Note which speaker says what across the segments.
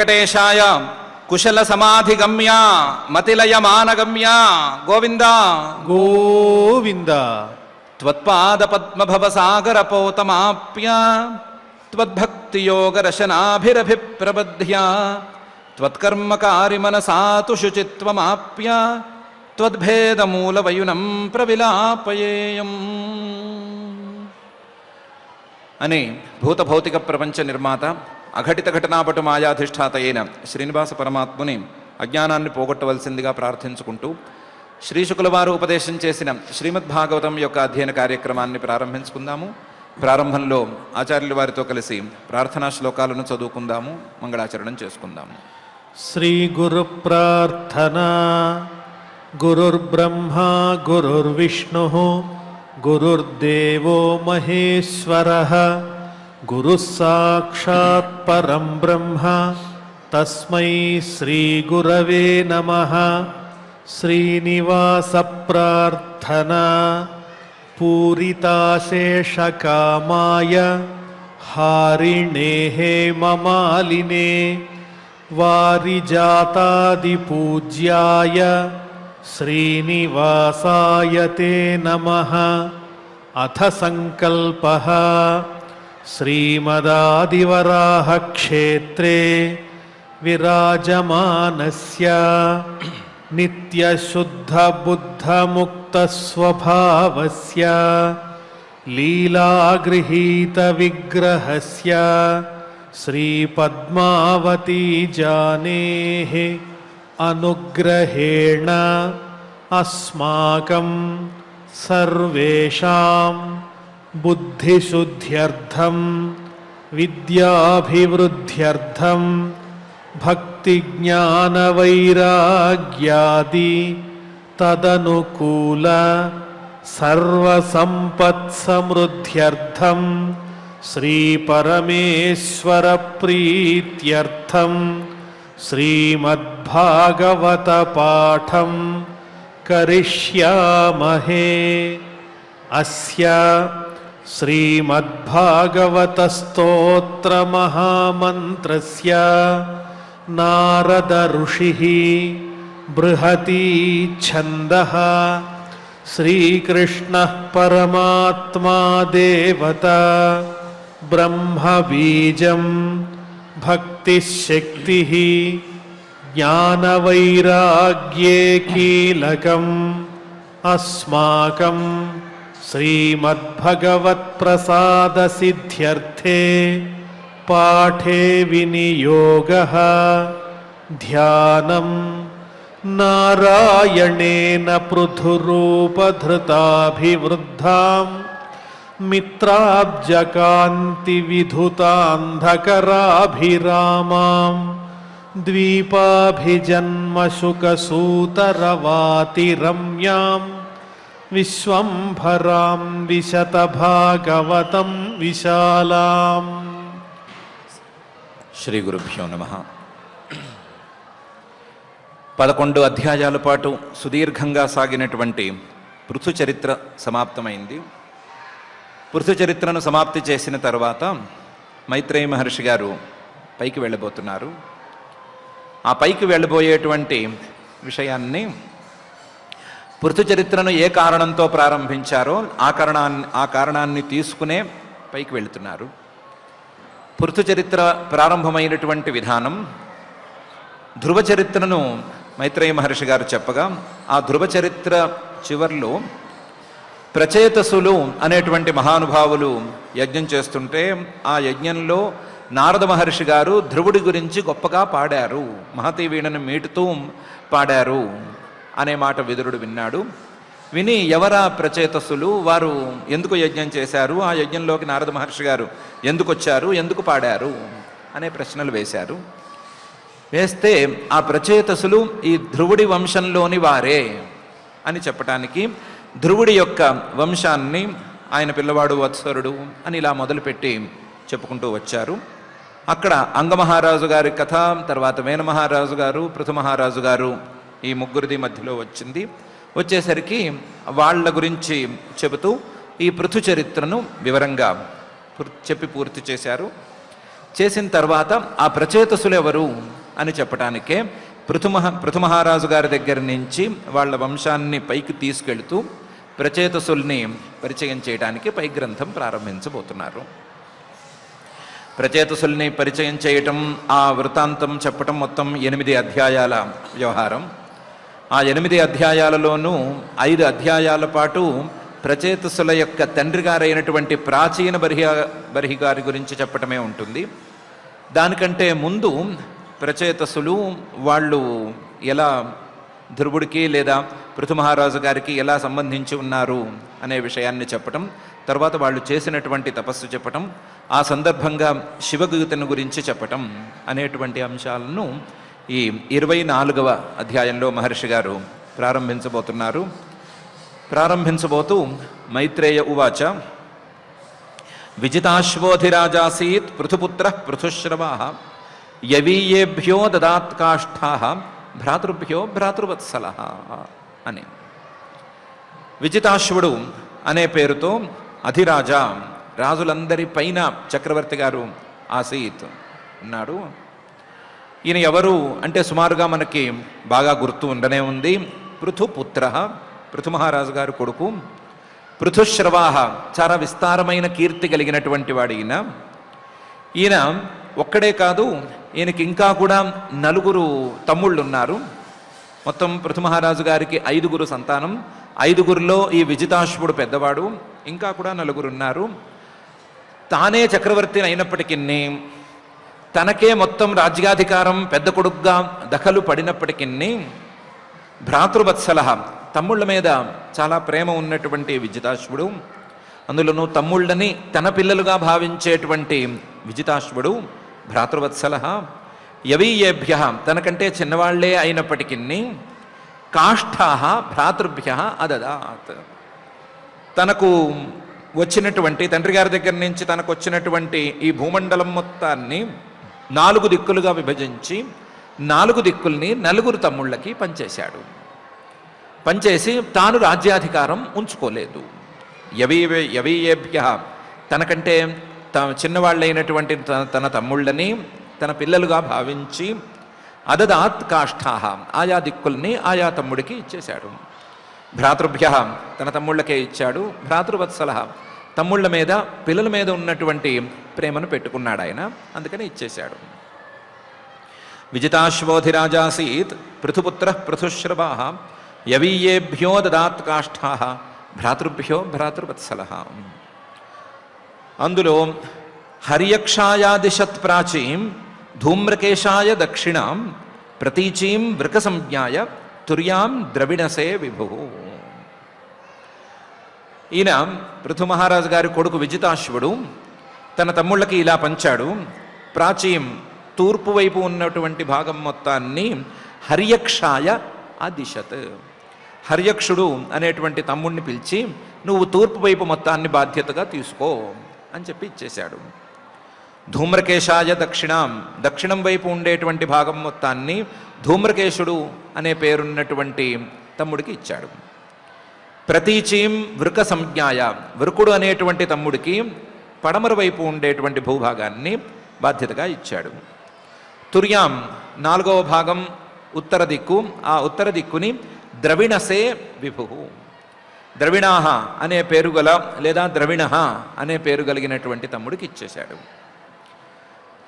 Speaker 1: వెంకటేశాయ కుశల సమాధిగమ్య మతిలయ మానగమ్య గోవింద
Speaker 2: గోవింద.
Speaker 1: త్వత్పాద పద్మభవ సాగర పోతమాప్య త్వద్భక్తియోగరశనాభిరభిప్రబధ్య త్వత్కర్మకారి మనసాతు శుచిత్వమాప్య త్వద్భేదమూలవయునం ప్రవిలాపయేయం అని భూతభౌతిక ప్రపంచ నిర్మాత అఘటిత ఘటనాపటు మాయాధిష్ఠాత అయిన శ్రీనివాస పరమాత్ముని అజ్ఞానాన్ని పోగొట్టవలసిందిగా ప్రార్థించుకుంటూ శ్రీశుకుల వారు ఉపదేశం చేసిన శ్రీమద్భాగవతం యొక్క అధ్యయన కార్యక్రమాన్ని ప్రారంభించుకుందాము. ప్రారంభంలో ఆచార్యుల వారితో కలిసి ప్రార్థనా శ్లోకాలను చదువుకుందాము, మంగళాచరణం చేసుకుందాము.
Speaker 2: శ్రీ గురు ప్రార్థనా. గురుర్బ్రహ్మా గురుర్విష్ణుః గురుర్దేవో మహేశ్వరః గురుః సాక్షాత్ పరం బ్రహ్మ తస్మై శ్రీ గురవే నమః. శ్రీనివాస ప్రార్థనా. పూరితాశేషకామాయ హారిణే హేమమాలినే వారిజాతాదిపూజ్యాయ శ్రీనివాసాయ తే నమః. అథ సంకల్పః. శ్రీమదాదివరాహ క్షేత్రే విరాజమానస్య నిత్యశుద్ధబుద్ధముక్తస్వభావస్య లీలాగృహీతవిగ్రహస్య శ్రీపద్మావతీ జానేః అనుగ్రహేణ అస్మాకం సర్వేషాం బుద్ధిశుద్ధ్యర్థం విద్యాభివృద్ధ్యర్థం భక్తిజ్ఞానవైరాగ్యాది తదనుకూల సర్వసంపత్సమృద్ధ్యర్థం శ్రీపరమేశ్వర ప్రీత్యర్థం శ్రీమద్భాగవత పాఠం కరిష్యామహే. అస్య శ్రీమద్భాగవత స్తోత్ర మహామంత్రస్య నారద ఋషిః బృహతి ఛందః శ్రీకృష్ణః పరమాత్మా దేవత బ్రహ్మ బీజం భక్తిశక్తిః జ్ఞానవైరాగ్యే కీలకం అస్మాకం శ్రీమద్భగవత్ప్రసాదసిద్ధ్యర్థే పాఠే వినియోగః. ధ్యానం నారాయణేన పృథురూపధృతాభివృద్ధాం మిత్రాబ్జకాంతివిధుతాంధకరాభిరామాం ద్వీపాభిజన్మశుకసూతరవాతిరమ్యాం విశ్వంభరాం విశతభాగవతం విశాలాం.
Speaker 1: శ్రీ గురుభ్యో నమః. 11 అధ్యాయాల పాటు సుదీర్ఘంగా సాగినటువంటి పృథు చరిత్ర సమాప్తమైంది. పృథు చరిత్రను సమాప్తి చేసిన తర్వాత మైత్రేయ మహర్షి గారు పైకి వెళ్ళబోతున్నారు. ఆ పైకి వెళ్ళబోయేటువంటి విషయాన్ని, పృథు చరిత్రను ఏ కారణంతో ప్రారంభించారో ఆ కారణాన్ని తీసుకునే పైకి వెళుతున్నారు. పృథు చరిత్ర ప్రారంభమైనటువంటి విధానం, ధ్రువ చరిత్రను మైత్రేయ మహర్షి గారు చెప్పగా, ఆ ధ్రువ చరిత్ర చివర్లో ప్రచేతసులు అనేటువంటి మహానుభావులు యజ్ఞం చేస్తుంటే, ఆ యజ్ఞంలో నారద మహర్షి గారు ధ్రువుడి గురించి గొప్పగా పాడారు, మహతీ వీణను మీటుతూ పాడారు అనే మాట విదురుడు విన్నాడు. విని ఎవరా ప్రచేతసులు, వారు ఎందుకు యజ్ఞం చేశారు, ఆ యజ్ఞంలోకి నారద మహర్షి గారు ఎందుకు వచ్చారు, ఎందుకు పాడారు అనే ప్రశ్నలు వేశారు. వేస్తే ఆ ప్రచేతసులు ఈ ధ్రువుడి వంశంలోని వారే అని చెప్పటానికి ధ్రువుడి యొక్క వంశాన్ని, ఆయన పిల్లవాడు వత్సరుడు అని ఇలా మొదలుపెట్టి చెప్పుకుంటూ వచ్చారు. అక్కడ అంగమహారాజు గారి కథ, తర్వాత వేణమహారాజు గారు, పృథు మహారాజు గారు, ఈ ముగ్గురిది మధ్యలో వచ్చింది. వచ్చేసరికి వాళ్ళ గురించి చెబుతూ ఈ పృథు చరిత్రను వివరంగా చెప్పి పూర్తి చేశారు. చేసిన తర్వాత ఆ ప్రచేతసులు ఎవరు అని చెప్పడానికే పృథుమహారాజు గారి దగ్గర నుంచి వాళ్ళ వంశాన్ని పైకి తీసుకెళ్తూ ప్రచేతసుల్ని పరిచయం చేయడానికి పై గ్రంథం ప్రారంభించబోతున్నారు. ప్రచేతసుల్ని పరిచయం చేయటం, ఆ వృత్తాంతం చెప్పటం మొత్తం 8 అధ్యాయాల వ్యవహారం. ఆ 8 అధ్యాయాలలోనూ 5 అధ్యాయాల పాటు ప్రచేతసుల యొక్క తండ్రి గారైనటువంటి ప్రాచీన బర్హి గారి గురించి చెప్పటమే ఉంటుంది. దానికంటే ముందు ప్రచేతసులు వాళ్ళు ఎలా ధ్రువుడికి లేదా పృథుమహారాజు గారికి ఎలా సంబంధించి ఉన్నారు అనే విషయాన్ని చెప్పటం, తర్వాత వాళ్ళు చేసినటువంటి తపస్సు చెప్పటం, ఆ సందర్భంగా శివగీతను గురించి చెప్పటం అనేటువంటి అంశాలను ఈ 24వ అధ్యాయంలో మహర్షి గారు ప్రారంభించబోతూ మైత్రేయ ఉవాచ విజితాశ్వోధిరాజాసీత్ పృథుపుత్ర పృథుశ్రవా యవీయేభ్యో దదాత్కాష్ఠా భ్రాతృభ్యో భ్రాతృవత్సల అని. విజితాశ్వుడు అనే పేరుతో అధిరాజా, రాజులందరి పైన చక్రవర్తి గారు ఆసీత్ ఉన్నాడు. ఈయన ఎవరు అంటే సుమారుగా మనకి బాగా గుర్తు ఉండనే ఉంది. పృథుపుత్ర, పృథుమహారాజు గారు కొడుకు. పృథుశ్రవాహ, చాలా విస్తారమైన కీర్తి కలిగినటువంటి వాడు ఈయన. ఈయన ఒక్కడే కాదు, ఈయనకి ఇంకా కూడా 4 తమ్ముళ్ళు ఉన్నారు. మొత్తం పృథుమహారాజు గారికి 5 సంతానం. 5గురిలో ఈ విజితాశ్వుడు పెద్దవాడు, ఇంకా కూడా 4 ఉన్నారు. తానే చక్రవర్తి అయినప్పటికీ, తనకే మొత్తం రాజ్యాధికారం పెద్ద కొడుకుగా దఖలు పడినప్పటికీ, భ్రాతృవత్సల, తమ్ముళ్ళ మీద చాలా ప్రేమ ఉన్నటువంటి విజితాశ్వుడు, అందులోనూ తమ్ముళ్ళని తన పిల్లలుగా భావించేటువంటి విజితాశ్వుడు భ్రాతృవత్సల, యవీయేభ్య, తనకంటే చిన్నవాళ్లే అయినప్పటికీ కాష్ఠా భ్రాతృభ్య అదదాత్, తనకు వచ్చినటువంటి తండ్రి గారి దగ్గర నుంచి తనకు వచ్చినటువంటి ఈ భూమండలం మొత్తాన్ని 4 దిక్కులుగా విభజించి 4 దిక్కుల్ని 4 తమ్ముళ్ళకి పంచేసి తాను రాజ్యాధికారం ఉంచుకోలేదు. యవీయేభ్య, తనకంటే చిన్నవాళ్ళైనటువంటి తన తమ్ముళ్ళని తన పిల్లలుగా భావించి అదదాత్ కాష్ఠా, ఆయా దిక్కుల్ని ఆయా తమ్ముడికి ఇచ్చేశాడు. భ్రాతృభ్య, తన తమ్ముళ్ళకే ఇచ్చాడు. భ్రాతృవత్సల, తమ్ముళ్ళ మీద పిల్లల మీద ఉన్నటువంటి ప్రేమను పెట్టుకున్నాడు ఆయన, అందుకని ఇచ్చేశాడు. విజితాశ్వోధిరాజాసీత్ పృథుపుత్ర పృథుశ్రవా యవీయేభ్యో దదాత్ కాష్ఠా భ్రాతృభ్యో భ్రాతృవత్సల. అందులో హర్యక్షాయాదిశత్ ప్రాచీం ధూమ్రకేశాయ దక్షిణాం ప్రతీచీం వృకసంజ్ఞాయ తుర్యాం ద్రవిణసే విభు. ఈయన పృథుమహారాజు గారి కొడుకు విజితాశ్వుడు తన తమ్ముళ్ళకి ఇలా పంచాడు. ప్రాచీం, తూర్పు వైపు ఉన్నటువంటి భాగం మొత్తాన్ని హర్యక్షాయ అదిశత్, హర్యక్షుడు అనేటువంటి తమ్ముడిని పిలిచి నువ్వు తూర్పు వైపు మొత్తాన్ని బాధ్యతగా తీసుకో అని చెప్పి ఇచ్చేశాడు. ధూమ్రకేశాయ దక్షిణాం, దక్షిణం వైపు ఉండేటువంటి భాగం మొత్తాన్ని ధూమ్రకేశుడు అనే పేరున్నటువంటి తమ్ముడికి ఇచ్చాడు. ప్రతీచీం వృక సంజ్ఞాయ, వృకుడు అనేటువంటి తమ్ముడికి పడమర వైపు ఉండేటువంటి భూభాగాన్ని బాధ్యతగా ఇచ్చాడు. తుర్యాం, 4వ భాగం ఉత్తర దిక్కు, ఆ ఉత్తర దిక్కుని ద్రవిణసే విభు, ద్రవిణాహ అనే పేరు గల లేదా ద్రవిణ అనే పేరు కలిగినటువంటి తమ్ముడికి ఇచ్చేశాడు.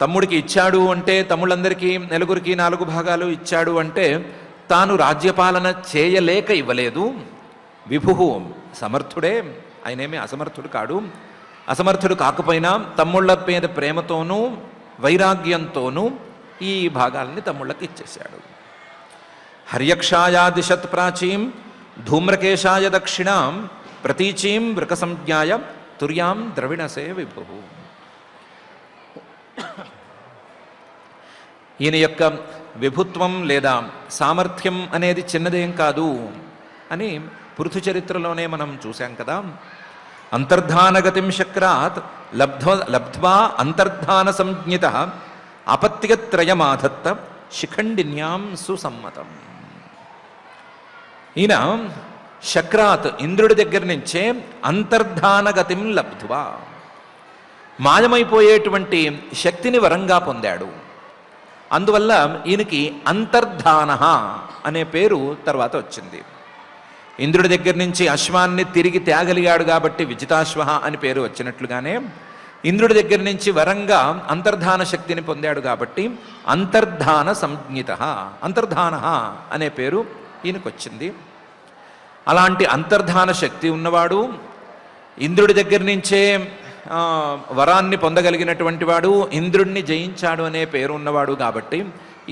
Speaker 1: తమ్ముడికి ఇచ్చాడు అంటే తమ్ముళ్ళందరికీ 4గురికి 4 భాగాలు ఇచ్చాడు అంటే తాను రాజ్యపాలన చేయలేక ఇవ్వలేదు. విభు, సమర్థుడే, ఆయనేమి అసమర్థుడు కాడు. అసమర్థుడు కాకపోయినా తమ్ముళ్ళ మీద ప్రేమతోనూ వైరాగ్యంతోనూ ఈ భాగాల్ని తమ్ముళ్ళకి ఇచ్చేశాడు. హర్యక్షాయాదిశత్ ప్రాచీం ధూమ్రకేశాయ దక్షిణాం ప్రతీచీం వృకసంజ్ఞాయ తుర్యాం ద్రవిణసే విభు. ఈయన యొక్క విభుత్వం లేదా సామర్థ్యం అనేది చిన్నదేం కాదు అని పృథు చరిత్రలోనే మనం చూశాం కదా. అంతర్ధానగతిం శక్రాత్ లబ్ధ్వా అంతర్ధాన సంజ్ఞిత అపత్యత్రయమాధత్త శిఖండిన్యాం సుసమ్మతం. ఈయన శక్రాత్, ఇంద్రుడి దగ్గర నుంచే అంతర్ధానగతిం లబ్ధ్వా, మాయమైపోయేటువంటి శక్తిని వరంగా పొందాడు. అందువల్ల ఈయనకి అంతర్ధాన అనే పేరు తర్వాత వచ్చింది. ఇంద్రుడి దగ్గర నుంచి అశ్వాన్ని తిరిగి తేగలిగాడు కాబట్టి విజితాశ్వ అని పేరు వచ్చినట్లుగానే ఇంద్రుడి దగ్గర నుంచి వరంగా అంతర్ధాన శక్తిని పొందాడు కాబట్టి అంతర్ధాన సంజ్ఞిత, అంతర్ధాన అనే పేరు ఈయనకొచ్చింది. అలాంటి అంతర్ధాన శక్తి ఉన్నవాడు, ఇంద్రుడి దగ్గర నుంచే వరాన్ని పొందగలిగినటువంటి వాడు, ఇంద్రుడిని జయించాడు అనే పేరు ఉన్నవాడు కాబట్టి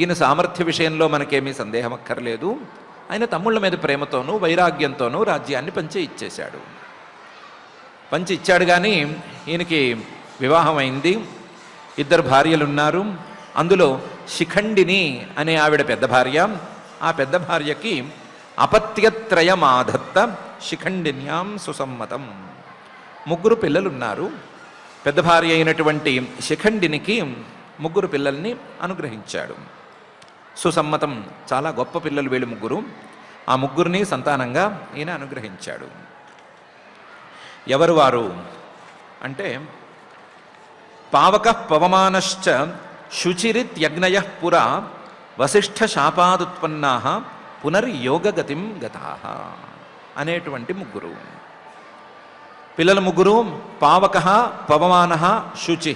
Speaker 1: ఈయన సామర్థ్య విషయంలో మనకేమీ సందేహం అక్కర్లేదు. ఆయన తమ్ముళ్ళ మీద ప్రేమతోనూ వైరాగ్యంతోనూ రాజ్యాన్ని పంచి ఇచ్చేశాడు. పంచి ఇచ్చాడు కానీ ఈయనకి వివాహం అయింది. 2 భార్యలు ఉన్నారు. అందులో శిఖండిని అనే ఆవిడ పెద్ద భార్య. ఆ పెద్ద భార్యకి అపత్యత్రయమాధత్త శిఖండిన్యాం సుసమ్మతం. 3 పిల్లలున్నారు. పెద్ద భార్య అయినటువంటి శిఖండినికి 3 పిల్లల్ని అనుగ్రహించాడు. సుసమ్మతం, చాలా గొప్ప పిల్లలు వీళ్ళు 3. ఆ 3ని సంతానంగా ఈయన అనుగ్రహించాడు. ఎవరు వారు అంటే పావక పవమానశ్చ శుచిరిత్యగ్నయ పురా వశిష్ఠ శాపాదుత్పన్నా పునర్యోగగతిం గతా అనేటువంటి 3 పిల్లల. 3 పావక పవమాన శుచి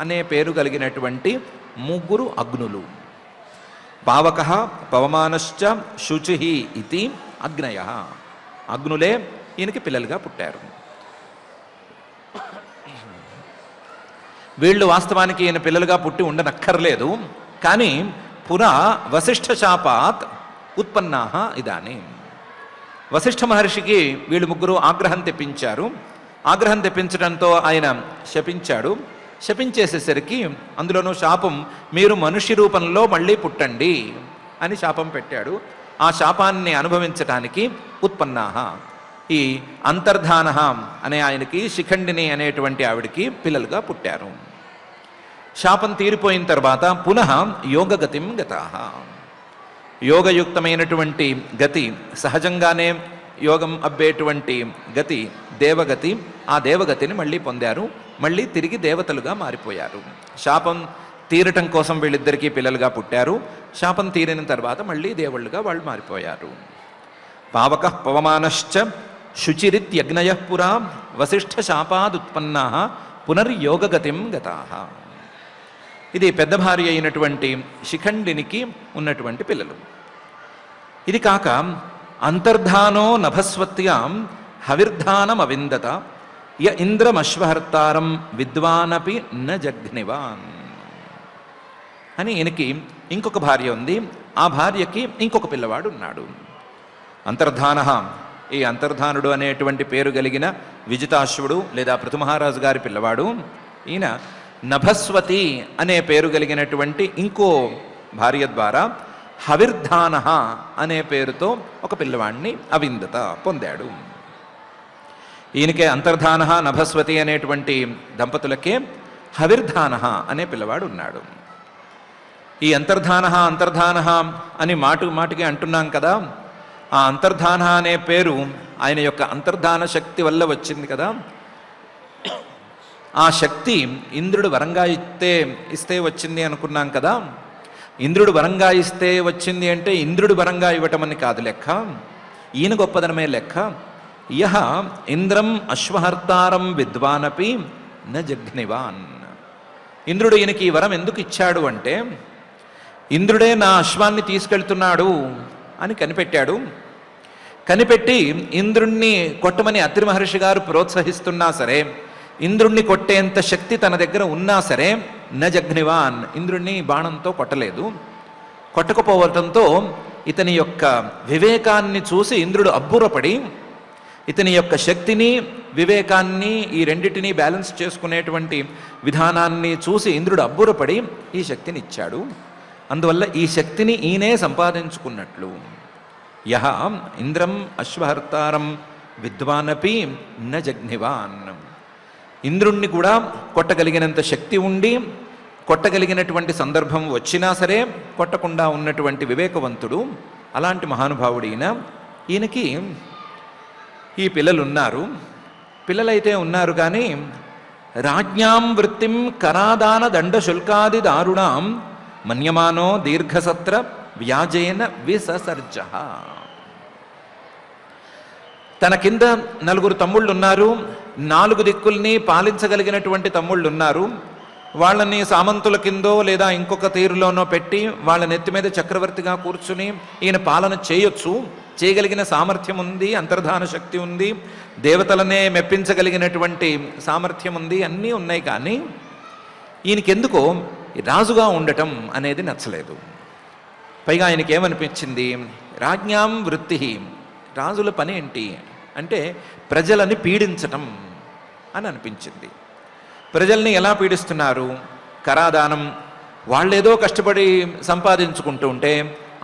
Speaker 1: అనే పేరు కలిగినటువంటి 3 అగ్నులు. పావక పవమానశ్చ శుచి ఇది అగ్నయ, అగ్నులే ఈయనకి పిల్లలుగా పుట్టారు. వీళ్ళు వాస్తవానికి ఈయన పిల్లలుగా పుట్టి ఉండనక్కర్లేదు, కానీ పురా వశిష్ఠ శాపాత్ ఉత్పన్నా ఇదాని. వశిష్ఠ మహర్షికి వీళ్ళు 3 ఆగ్రహం తెప్పించారు. ఆగ్రహం తెప్పించడంతో ఆయన శపించాడు. శపించేసేసరికి అందులోనూ శాపం, మీరు మనుష్య రూపంలో మళ్ళీ పుట్టండి అని శాపం పెట్టాడు. ఆ శాపాన్ని అనుభవించటానికి ఉత్పన్నాహ, ఈ అంతర్ధాన అనే ఆయనకి శిఖండిని అనేటువంటి ఆవిడికి పిల్లలుగా పుట్టారు. శాపం తీరిపోయిన తర్వాత పునః యోగగతిం గతాః, యోగయుక్తమైనటువంటి గతి, సహజంగానే యోగం అబ్బేటువంటి గతి దేవగతి. ఆ దేవగతిని మళ్ళీ పొందారు. మళ్ళీ తిరిగి దేవతలుగా మారిపోయారు. శాపం తీరటం కోసం వీళ్ళిద్దరికీ పిల్లలుగా పుట్టారు. శాపం తీరిన తర్వాత మళ్ళీ దేవుళ్ళుగా వాళ్ళు మారిపోయారు. పావక పవమానశ్చ శుచిరిత్యగ్నయ పురా వశిష్ఠ శాపాదుత్పన్నా పునర్యోగగతిం గతాః. ఇది పెద్ద భార్య అయినటువంటి శిఖండినికి ఉన్నటువంటి పిల్లలు. ఇది కాక అంతర్ధానో నభస్వత్యాం హవిర్ధానమవిందత య ఇంద్రమశ్వహర్తారం విద్వానపి న జఘ్నివాన్ అని ఈయనకి ఇంకొక భార్య ఉంది. ఆ భార్యకి ఇంకొక పిల్లవాడు ఉన్నాడు. అంతర్ధాన, ఈ అంతర్ధానుడు అనేటువంటి పేరు కలిగిన విజితాశ్వుడు లేదా పృథుమహారాజు గారి పిల్లవాడు. ఈయన నభస్వతి అనే పేరు కలిగినటువంటి ఇంకో భార్య ద్వారా హవిర్ధాన అనే పేరుతో ఒక పిల్లవాడిని అవిందత పొందాడు. ఈయనకే అంతర్ధాన నభస్వతి అనేటువంటి దంపతులకే హవిర్ధాన అనే పిల్లవాడు ఉన్నాడు. ఈ అంతర్ధాన అని మాటికి అంటున్నాం కదా. ఆ అంతర్ధాన అనే పేరు ఆయన యొక్క అంతర్ధాన శక్తి వల్ల వచ్చింది కదా. ఆ శక్తి ఇంద్రుడు వరంగా ఇస్తే వచ్చింది అనుకున్నాం కదా. ఇంద్రుడు వరంగా ఇస్తే వచ్చింది అంటే ఇంద్రుడు వరంగా ఇవ్వటం అని కాదు లెక్క, ఈయన గొప్పదనమే లెక్క. యహ ఇంద్రం అశ్వహర్తారం విద్వానపి న జఘ్నివాన్. ఇంద్రుడు ఈయనకి ఈ వరం ఎందుకు ఇచ్చాడు అంటే, ఇంద్రుడే నా అశ్వాన్ని తీసుకెళ్తున్నాడు అని కనిపెట్టాడు. కనిపెట్టి ఇంద్రుణ్ణి కొట్టమని అత్రి మహర్షి గారు ప్రోత్సహిస్తున్నా సరే, ఇంద్రుణ్ణి కొట్టేంత శక్తి తన దగ్గర ఉన్నా సరే న జఘ్నివాన్, ఇంద్రుణ్ణి బాణంతో కొట్టలేదు. కొట్టకపోవటంతో ఇతని యొక్క వివేకాన్ని చూసి ఇంద్రుడు అబ్బురపడి, ఇతని యొక్క శక్తిని వివేకాన్ని ఈ రెండిటిని బ్యాలెన్స్ చేసుకునేటువంటి విధానాన్ని చూసి ఇంద్రుడు అబ్బురపడి ఈ శక్తిని ఇచ్చాడు. అందువల్ల ఈ శక్తిని ఈయనే సంపాదించుకున్నట్లు. యహ ఇంద్రం అశ్వహర్తారం విద్వానపి న జఘ్నివాన్. ఇంద్రుణ్ణి కూడా కొట్టగలిగినంత శక్తి ఉండి, కొట్టగలిగినటువంటి సందర్భం వచ్చినా సరే కొట్టకుండా ఉన్నటువంటి వివేకవంతుడు, అలాంటి మహానుభావుడైన ఈయనకి ఈ పిల్లలు ఉన్నారు. పిల్లలైతే ఉన్నారు కానీ రాజ్ఞాం వృత్తిం కరాదాన దండ శుల్కాది దారుణాం మన్యమానో దీర్ఘసత్ర వ్యాజేన విససర్జ. తన కింద 4 తమ్ముళ్ళు ఉన్నారు, 4 దిక్కుల్ని పాలించగలిగినటువంటి తమ్ముళ్ళు ఉన్నారు. వాళ్ళని సామంతుల కిందో లేదా ఇంకొక తీరులోనో పెట్టి వాళ్ళ నెత్తి మీద చక్రవర్తిగా కూర్చుని ఈయన పాలన చేయగలిగిన సామర్థ్యం ఉంది, అంతర్ధాన శక్తి ఉంది, దేవతలనే మెప్పించగలిగినటువంటి సామర్థ్యం ఉంది, అన్నీ ఉన్నాయి. కానీ ఈయనకెందుకో రాజుగా ఉండటం అనేది నచ్చలేదు. పైగా ఆయనకి ఏమనిపించింది, రాజ్ఞాం వృత్తి, రాజుల పని ఏంటి అంటే ప్రజలని పీడించటం అని అనిపించింది. ప్రజల్ని ఎలా పీడిస్తున్నారు? కరాదానం, వాళ్ళేదో కష్టపడి సంపాదించుకుంటూ ఉంటే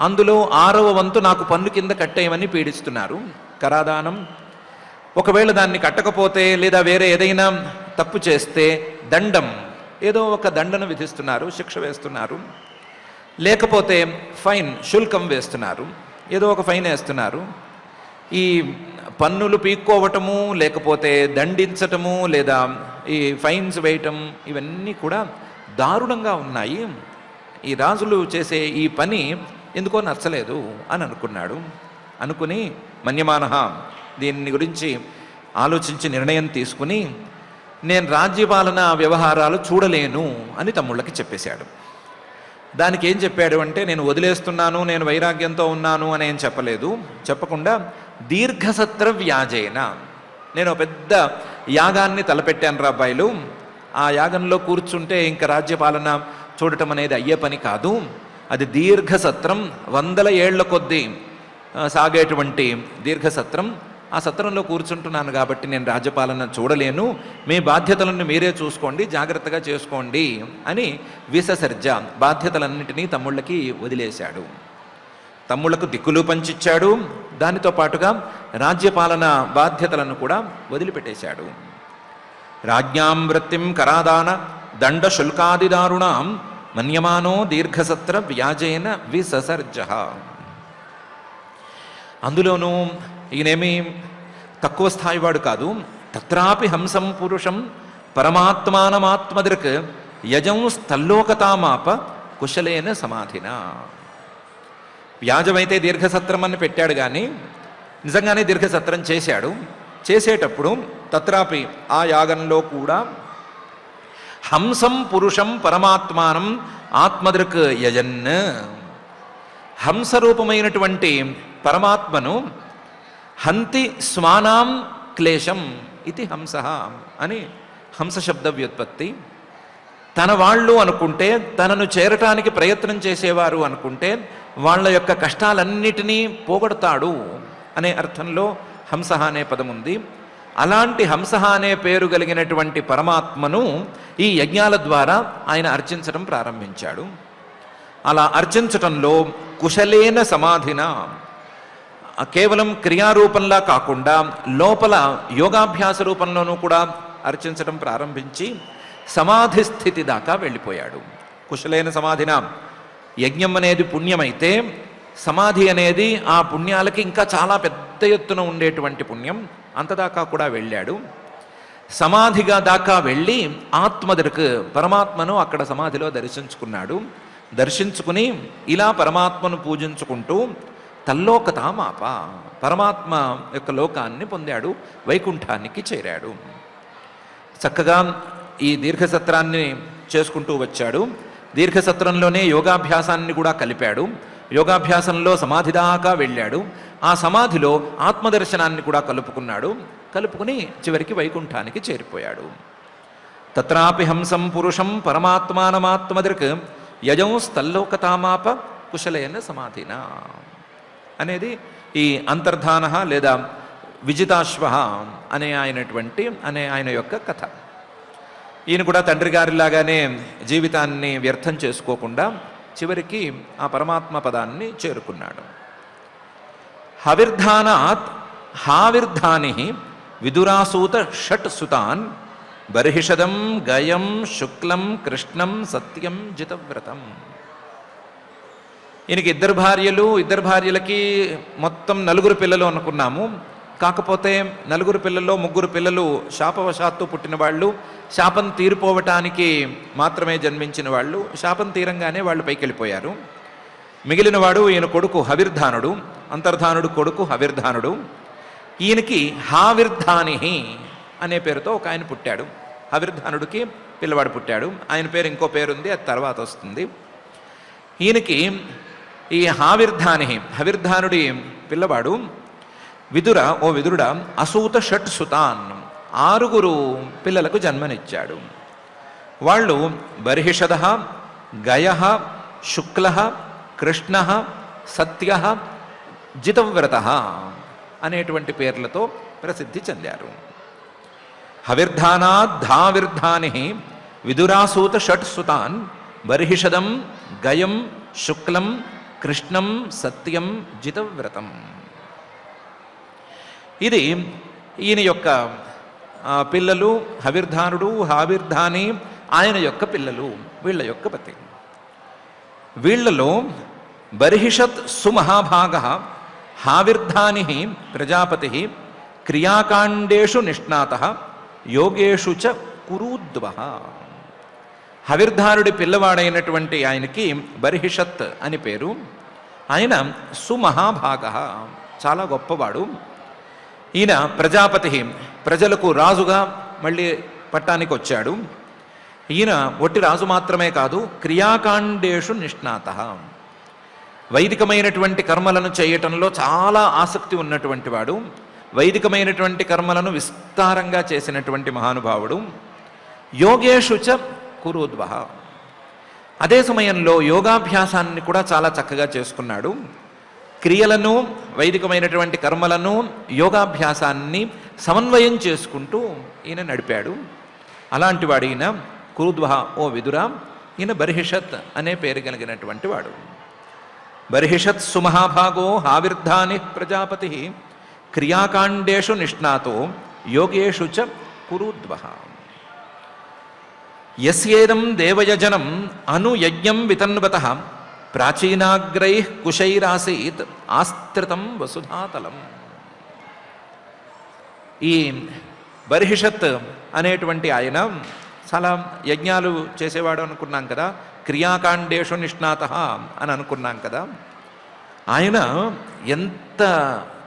Speaker 1: అందులో 6వ వంతు నాకు పన్ను కింద కట్టేయమని పీడిస్తున్నారు. కరాదానం, ఒకవేళ దాన్ని కట్టకపోతే లేదా వేరే ఏదైనా తప్పు చేస్తే దండం, ఏదో ఒక దండను విధిస్తున్నారు, శిక్ష వేస్తున్నారు. లేకపోతే ఫైన్, శుల్కం వేస్తున్నారు, ఏదో ఒక ఫైన్ వేస్తున్నారు. ఈ పన్నులు పీక్కోవటము, లేకపోతే దండించటము, లేదా ఈ ఫైన్స్ వేయటం, ఇవన్నీ కూడా దారుణంగా ఉన్నాయి. ఈ రాజులు చేసే ఈ పని ఎందుకో నచ్చలేదు అని అనుకున్నాడు. అనుకుని మన్యమానః, దీని గురించి ఆలోచించి నిర్ణయం తీసుకుని నేను రాజ్యపాలన వ్యవహారాలు చూడలేను అని తమ్ముళ్ళకి చెప్పేశాడు. దానికి ఏం చెప్పాడు అంటే, నేను వదిలేస్తున్నాను, నేను వైరాగ్యంతో ఉన్నాను అని ఏం చెప్పలేదు. చెప్పకుండా దీర్ఘసత్ర వ్యాజేన, నేను పెద్ద యాగాన్ని తలపెట్టాను రా అబ్బాయిలు, ఆ యాగంలో కూర్చుంటే ఇంకా రాజ్యపాలన చూడటం అనేది అయ్యే పని కాదు. అది దీర్ఘసత్రం, 100 ఏళ్ల కొద్దీ సాగేటువంటి దీర్ఘసత్రం. ఆ సత్రంలో కూర్చుంటున్నాను కాబట్టి నేను రాజ్యపాలన చూడలేను, మీ బాధ్యతలను మీరే చూసుకోండి, జాగ్రత్తగా చేసుకోండి అని విససర్జ, బాధ్యతలన్నింటినీ తమ్ముళ్ళకి వదిలేశాడు. తమ్ముళ్లకు దిక్కులు పంచిచ్చాడు, దానితో పాటుగా రాజ్యపాలన బాధ్యతలను కూడా వదిలిపెట్టేశాడు. రాజ్ఞాం వృత్తిం కరాదాన దండ శుల్కాది దారుణాం మన్యమానో దీర్ఘసత్ర వ్యాజేన విససర్జ. అందులోనూ ఈయనేమి తక్కువ స్థాయివాడు కాదు. తత్రాపి హంసం పురుషం పరమాత్మానమాత్మదృక్ యజం స్థల్లోకతామాప కుశలేన సమాధిన. వ్యాజమైతే దీర్ఘసత్రం అని పెట్టాడు, కానీ నిజంగానే దీర్ఘసత్రం చేశాడు. చేసేటప్పుడు తత్రాపి, ఆ యాగంలో కూడా హంసం పురుషం పరమాత్మానం ఆత్మదృక్ యజన్, హంసరూపమైనటువంటి పరమాత్మను హంతి స్వానాం క్లేశం ఇది హంస అని హంస శబ్ద వ్యుత్పత్తి. తన వాళ్ళు అనుకుంటే, తనను చేరటానికి ప్రయత్నం చేసేవారు అనుకుంటే వాళ్ళ యొక్క కష్టాలన్నిటినీ పోగొడతాడు అనే అర్థంలో హంస అనే పదం ఉంది. అలాంటి హంస అనే పేరు కలిగినటువంటి పరమాత్మను ఈ యజ్ఞాల ద్వారా ఆయన అర్చించడం ప్రారంభించాడు. అలా అర్చించటంలో కుశలేన సమాధిన, కేవలం క్రియారూపంలా కాకుండా లోపల యోగాభ్యాస రూపంలోనూ కూడా అర్చించడం ప్రారంభించి సమాధి స్థితి దాకా వెళ్ళిపోయాడు. కుశలేన సమాధిన, యజ్ఞం అనేది పుణ్యమైతే సమాధి అనేది ఆ పుణ్యాలకి ఇంకా చాలా పెద్ద ఎత్తున ఉండేటువంటి పుణ్యం. అంతదాకా కూడా వెళ్ళాడు. సమాధిగా దాకా వెళ్ళి ఆత్మదృక్, పరమాత్మను అక్కడ సమాధిలో దర్శించుకున్నాడు. దర్శించుకుని ఇలా పరమాత్మను పూజించుకుంటూ తల్లోకతామాప, పరమాత్మ యొక్క లోకాన్ని పొందాడు, వైకుంఠానికి చేరాడు. చక్కగా ఈ దీర్ఘసత్రాన్ని చేసుకుంటూ వచ్చాడు. దీర్ఘసత్రంలోనే యోగాభ్యాసాన్ని కూడా కలిపాడు. యోగాభ్యాసంలో సమాధి దాకా వెళ్ళాడు. ఆ సమాధిలో ఆత్మదర్శనాన్ని కూడా కలుపుకున్నాడు. కలుపుకుని చివరికి వైకుంఠానికి చేరిపోయాడు. తత్రాపి హంసం పురుషం పరమాత్మానమాత్మదృక్ యజం స్థల్లోకతామాప కుశలేన సమాధిన అనేది ఈ అంతర్ధాన లేదా విజితాశ్వ అనే ఆయన యొక్క కథ. ఈయన కూడా తండ్రి గారిలాగానే జీవితాన్ని వ్యర్థం చేసుకోకుండా చివరికి ఆ పరమాత్మ పదాన్ని చేరుకున్నాడు. హవిర్ధానాత్ హావిర్ధాని విదురాసూత షట్ సుతాన్ బర్హిషదం గయం శుక్లం కృష్ణం సత్యం జితవ్రతం. ఈయనకి 2 భార్యలు, 2 భార్యలకి మొత్తం 4 పిల్లలు అనుకున్నాము. కాకపోతే 4 పిల్లల్లో 3 పిల్లలు శాపవశాత్తు పుట్టిన వాళ్ళు, శాపం తీరిపోవటానికి మాత్రమే జన్మించిన వాళ్ళు. శాపం తీరంగానే వాళ్ళు పైకి వెళ్ళిపోయారు. మిగిలిన వాడు ఈయన కొడుకు హవిర్ధానుడు, అంతర్ధానుడు కొడుకు హవిర్ధానుడు. ఈయనకి హావిర్ధాని అనే పేరుతో ఒక ఆయన పుట్టాడు. హవిర్ధానుడికి పిల్లవాడు పుట్టాడు. ఆయన పేరు ఇంకో పేరుంది, అది తర్వాత వస్తుంది. ఈయనకి ఈ హవిర్ధానుడి పిల్లవాడు విదుర, ఓ విదురుడా, అసూత షట్ సుతాన్, 6 పిల్లలకు జన్మనిచ్చాడు. వాళ్ళు బర్హిషద, గయ, శుక్ల, కృష్ణ, సత్య, జితవ్రత అనేటువంటి పేర్లతో ప్రసిద్ధి చెందారు. హవిర్ధానాద్ధావిర్ధాని విదురాసూత షట్ సుతాన్ బర్హిషదం, గయం, శుక్లం, కృష్ణం, సత్యం, జితవ్రతం. ఇది ఈయన యొక్క పిల్లలు. హవిర్ధానుడు, హావిర్ధాని ఆయన యొక్క పిల్లలు, వీళ్ళ యొక్క పతి. వీళ్లలో బర్హిషత్ సుమహాభాగ హావిర్ధాని ప్రజాపతి క్రియాకాండేషు నిష్ణాత యోగేషు చ కురూద్వ. హవిర్ధానుడి పిల్లవాడైనటువంటి ఆయనకి బర్హిషత్ అని పేరు. ఆయన సుమహాభాగ, చాలా గొప్పవాడు. ఈయన ప్రజాపతి, ప్రజలకు రాజుగా మళ్ళీ పట్టానికి వచ్చాడు. ఈయన ఒట్టి రాజు మాత్రమే కాదు, క్రియాకాండేషు నిష్ణాత, వైదికమైనటువంటి కర్మలను చేయటంలో చాలా ఆసక్తి ఉన్నటువంటి వాడు. వైదికమైనటువంటి కర్మలను విస్తారంగా చేసినటువంటి మహానుభావుడు. యోగేషు చ కురూద్వ, అదే సమయంలో యోగాభ్యాసాన్ని కూడా చాలా చక్కగా చేసుకున్నాడు. క్రియలను, వైదికమైనటువంటి కర్మలను, యోగాభ్యాసాన్ని సమన్వయం చేసుకుంటూ ఈయన నడిపాడు. అలాంటి వాడు ఈయన కురుద్వ, ఓ విదుర. ఈయన బర్హిషత్ అనే పేరు కలిగినటువంటి వాడు. బర్హిషత్ సుమహాభాగో హావిర్ధాని ప్రజాపతి క్రియాకాండేషు నిష్ణాతో యోగేషు చ కురుద్వ. యస్యేదం దేవయజనం అనుయజ్ఞం వితన్వతః ప్రాచీనాగ్రై కుశైరాసీత్ ఆస్త్రితం వసుధాతలం. ఈ బర్హిషత్ అనేటువంటి ఆయన చాలా యజ్ఞాలు చేసేవాడు అనుకున్నాం కదా, క్రియాకాండేషు నిష్ణాత అని అనుకున్నాం కదా. ఆయన ఎంత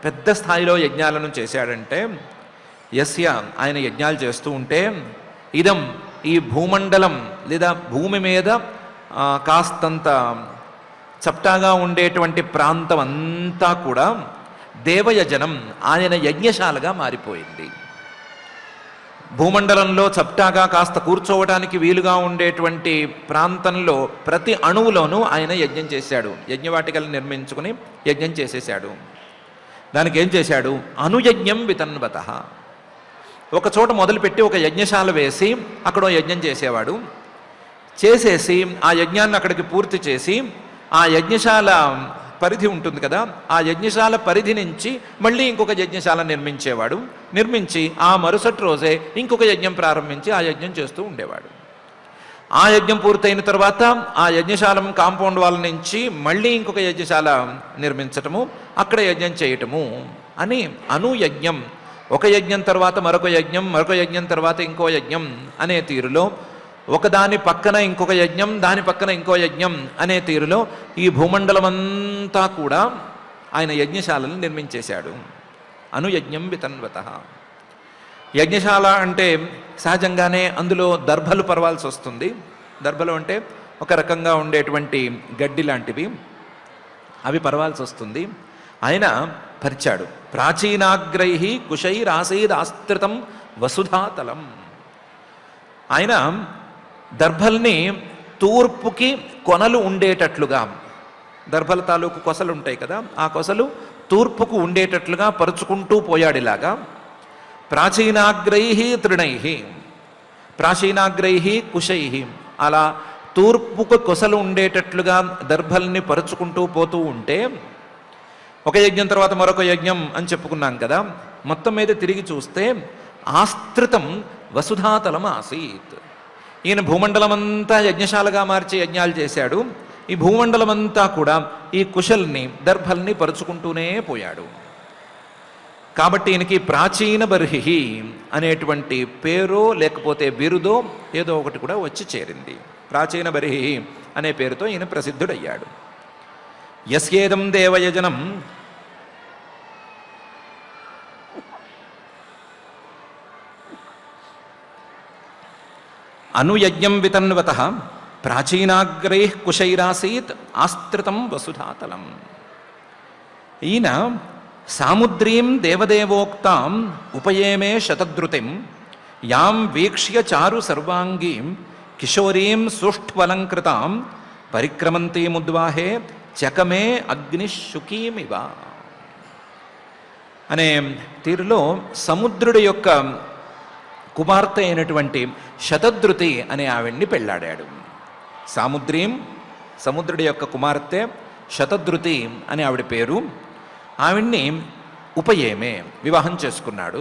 Speaker 1: పెద్ద స్థాయిలో యజ్ఞాలను చేశాడంటే, యస్య ఆయన యజ్ఞాలు చేస్తూ ఉంటే, ఇదం ఈ భూమండలం లేదా భూమి మీద కాస్తంత చప్టాగా ఉండేటువంటి ప్రాంతం అంతా కూడా దేవయజనం, ఆయన యజ్ఞశాలగా మారిపోయింది. భూమండలంలో చప్టాగా కాస్త కూర్చోవడానికి వీలుగా ఉండేటువంటి ప్రాంతంలో ప్రతి అణువులోనూ ఆయన యజ్ఞం చేశాడు. యజ్ఞవాటికలు నిర్మించుకుని యజ్ఞం చేసేశాడు. దానికి ఏం చేశాడు? అనుయజ్ఞం వితన్వత. ఒక చోట మొదలుపెట్టి ఒక యజ్ఞశాల వేసి అక్కడ యజ్ఞం చేసేవాడు. చేసేసి ఆ యజ్ఞాన్ని అక్కడికి పూర్తి చేసి ఆ యజ్ఞశాల పరిధి ఉంటుంది కదా, ఆ యజ్ఞశాల పరిధి నుంచి మళ్ళీ ఇంకొక యజ్ఞశాల నిర్మించేవాడు. నిర్మించి ఆ మరుసటి రోజే ఇంకొక యజ్ఞం ప్రారంభించి ఆ యజ్ఞం చేస్తూ ఉండేవాడు. ఆ యజ్ఞం పూర్తయిన తర్వాత ఆ యజ్ఞశాల కాంపౌండ్ వాళ్ళ నుంచి మళ్ళీ ఇంకొక యజ్ఞశాల నిర్మించటము, అక్కడ యజ్ఞం చేయటము అని అనుయజ్ఞం. ఒక యజ్ఞం తర్వాత మరొక యజ్ఞం, మరొక యజ్ఞం తర్వాత ఇంకో యజ్ఞం అనే తీరులో, ఒకదాని పక్కన ఇంకొక యజ్ఞం, దాని పక్కన ఇంకో యజ్ఞం అనే తీరులో ఈ భూమండలమంతా కూడా ఆయన యజ్ఞశాలను నిర్మించేశాడు. అనుయజ్ఞం వితన్వత. యజ్ఞశాల అంటే సహజంగానే అందులో దర్భలు పరవాల్సి వస్తుంది. దర్భలు అంటే ఒక రకంగా ఉండేటువంటి గడ్డి లాంటివి, అవి పరవాల్సి వస్తుంది. ఆయన పరిచాడు. ప్రాచీనాగ్రై కుశైరాసీదాస్త్రితం వసుధాతలం. ఆయన దర్భల్ని తూర్పుకి కొనలు ఉండేటట్లుగా, దర్భల తాలూకు కొసలు ఉంటాయి కదా, ఆ కొసలు తూర్పుకు ఉండేటట్లుగా పరుచుకుంటూ పోయాడు. ఇలాగా ప్రాచీనాగ్రై తృణై, ప్రాచీనాగ్రై కుశై, అలా తూర్పుకు కొసలు ఉండేటట్లుగా దర్భల్ని పరుచుకుంటూ పోతూ ఉంటే, ఒక యజ్ఞం తర్వాత మరొక యజ్ఞం అని చెప్పుకున్నాం కదా, మొత్తం మీద తిరిగి చూస్తే ఆస్త్రితం వసుధాతలం ఆసీత్. ఈయన భూమండలమంతా యజ్ఞశాలగా మార్చి యజ్ఞాలు చేశాడు. ఈ భూమండలమంతా కూడా ఈ కుశల్ని, దర్భల్ని పరుచుకుంటూనే పోయాడు. కాబట్టి ఈయనకి ప్రాచీన బర్హి అనేటువంటి పేరో లేకపోతే బిరుదో ఏదో ఒకటి కూడా వచ్చి చేరింది. ప్రాచీన బర్హి అనే పేరుతో ఈయన ప్రసిద్ధుడయ్యాడు. యస్యేదం దేవయజనం అనుయజ్ఞం వితన్వతః ప్రాచీనాగ్రైః కుశైరాసీత్ ఆస్త్రితం వసుధాతలం. ఈయన సాముద్రీం దేవదేవోక్తాం ఉపయేమే శతద్రుతిం యాం వీక్ష్య చారు సర్వాంగీం కిశోరీం సుష్ఠ్వలంకృతాం పరిక్రమంతీముద్వాహే చకమే అగ్నిశుకీమివ అనే తీరులో సముద్రుడి యొక్క కుమార్తె అయినటువంటి శతద్రుతి అనే ఆవిడ్ని పెళ్ళాడాడు. సాముద్రీం, సముద్రుడి యొక్క కుమార్తె శతద్రుతి అని ఆవిడ పేరు. ఆవిడ్ని ఉపయేమే, వివాహం చేసుకున్నాడు.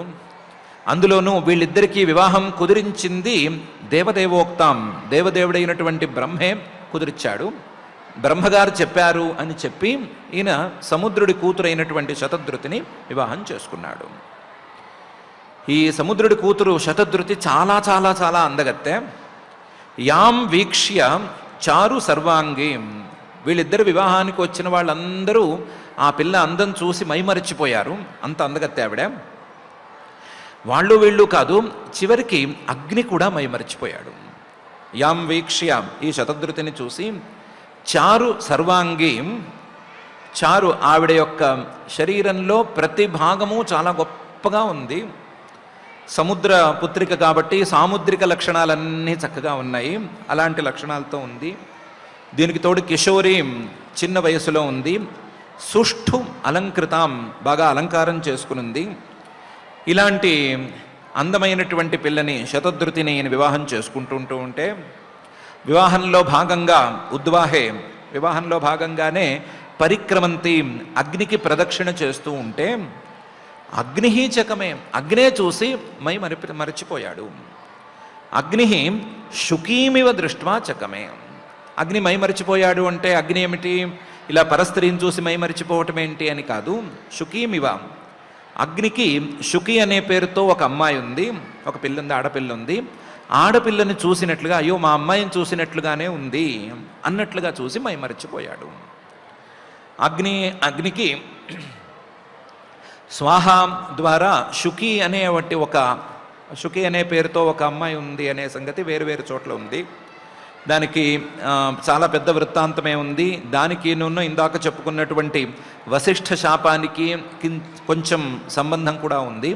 Speaker 1: అందులోనూ వీళ్ళిద్దరికీ వివాహం కుదిరించింది దేవదేవోక్తాం, దేవదేవుడైనటువంటి బ్రహ్మే కుదిరిచ్చాడు. బ్రహ్మగారు చెప్పారు అని చెప్పి ఈయన సముద్రుడి కూతురైనటువంటి శతద్రుతిని వివాహం చేసుకున్నాడు. ఈ సముద్రుడి కూతురు శతద్రుతి చాలా చాలా చాలా అందగత్తె. యాం వీక్ష్య చారు సర్వాంగీం, వీళ్ళిద్దరు వివాహానికి వచ్చిన వాళ్ళందరూ ఆ పిల్ల అందం చూసి మైమరిచిపోయారు. అంత అందగత్తె ఆవిడ. వాళ్ళు వీళ్ళు కాదు, చివరికి అగ్ని కూడా మైమరిచిపోయాడు. యాం వీక్ష్య, ఈ శతద్రుతిని చూసి, చారు సర్వాంగీం, చారు ఆవిడ యొక్క శరీరంలో ప్రతి భాగము చాలా గొప్పగా ఉంది. సముద్ర పుత్రిక కాబట్టి సాముద్రిక లక్షణాలన్నీ చక్కగా ఉన్నాయి. అలాంటి లక్షణాలతో ఉంది. దీనికి తోడు కిషోరీం, చిన్న వయసులో ఉంది. సుష్ఠు అలంకృతాం, బాగా అలంకారం చేసుకునుంది. ఇలాంటి అందమైనటువంటి పిల్లని శతద్రుతిని ఈయన వివాహం చేసుకుంటూ ఉంటే, వివాహంలో భాగంగా ఉద్వాహే, వివాహంలో భాగంగానే పరిక్రమంతి, అగ్నికి ప్రదక్షిణ చేస్తూ ఉంటే అగ్ని చకమే, అగ్నే చూసి మరిచిపోయాడు. అగ్ని శుకీమివ దృష్ట్వా చకమే. అగ్ని మైమరిచిపోయాడు అంటే అగ్ని ఏమిటి, ఇలా పరస్త్రీని చూసి మైమరిచిపోవటం ఏంటి అని కాదు. శుకీమివ, అగ్నికి శుకి అనే పేరుతో ఒక అమ్మాయి ఉంది, ఒక పిల్ల ఉంది, ఆడపిల్ల ఉంది. ఆడపిల్లని చూసినట్లుగా, అయ్యో మా అమ్మాయిని చూసినట్లుగానే ఉంది అన్నట్లుగా చూసి మైమరిచిపోయాడు. అగ్నికి స్వాహ ద్వారా శుకి శుకి అనే పేరుతో ఒక అమ్మాయి ఉంది అనే సంగతి వేరు చోట్ల ఉంది. దానికి చాలా పెద్ద వృత్తాంతమే ఉంది. దానికి ఇందాక చెప్పుకున్నటువంటి వశిష్ఠ శాపానికి కొంచెం సంబంధం కూడా ఉంది.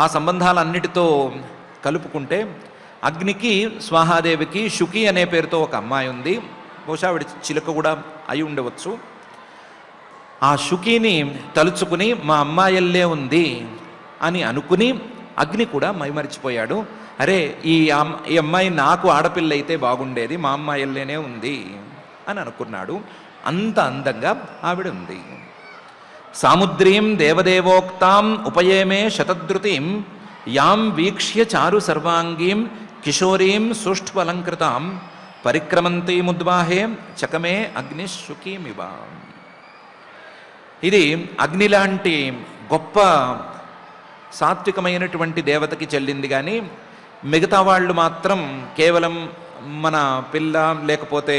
Speaker 1: ఆ సంబంధాలన్నిటితో కలుపుకుంటే అగ్నికి, స్వాహాదేవికి శుకి అనే పేరుతో ఒక అమ్మాయి ఉంది. బహుశా ఆవిడ చిలుక కూడా అయి ఉండవచ్చు. ఆ శుకిని తలుచుకుని మా అమ్మాయల్లే ఉంది అని అనుకుని అగ్ని కూడా మైమరిచిపోయాడు. అరే ఈ అమ్మాయి నాకు ఆడపిల్ల అయితే బాగుండేది, మా అమ్మాయల్లేనే ఉంది అని అనుకున్నాడు. అంత అందంగా ఆవిడ ఉంది. సాముద్రీం దేవదేవోక్తాం ఉపయేమే శతద్రుతిం యాం వీక్ష్య చారు సర్వాంగీం కిశోరీం సుష్ఠ్వలంకృతాం పరిక్రమంతీముద్వాహే చకమే అగ్నిశుకీమివ. ఇది అగ్ని లాంటి గొప్ప సాత్వికమైనటువంటి దేవతకి చెల్లింది. కానీ మిగతా వాళ్ళు మాత్రం కేవలం మన పిల్ల లేకపోతే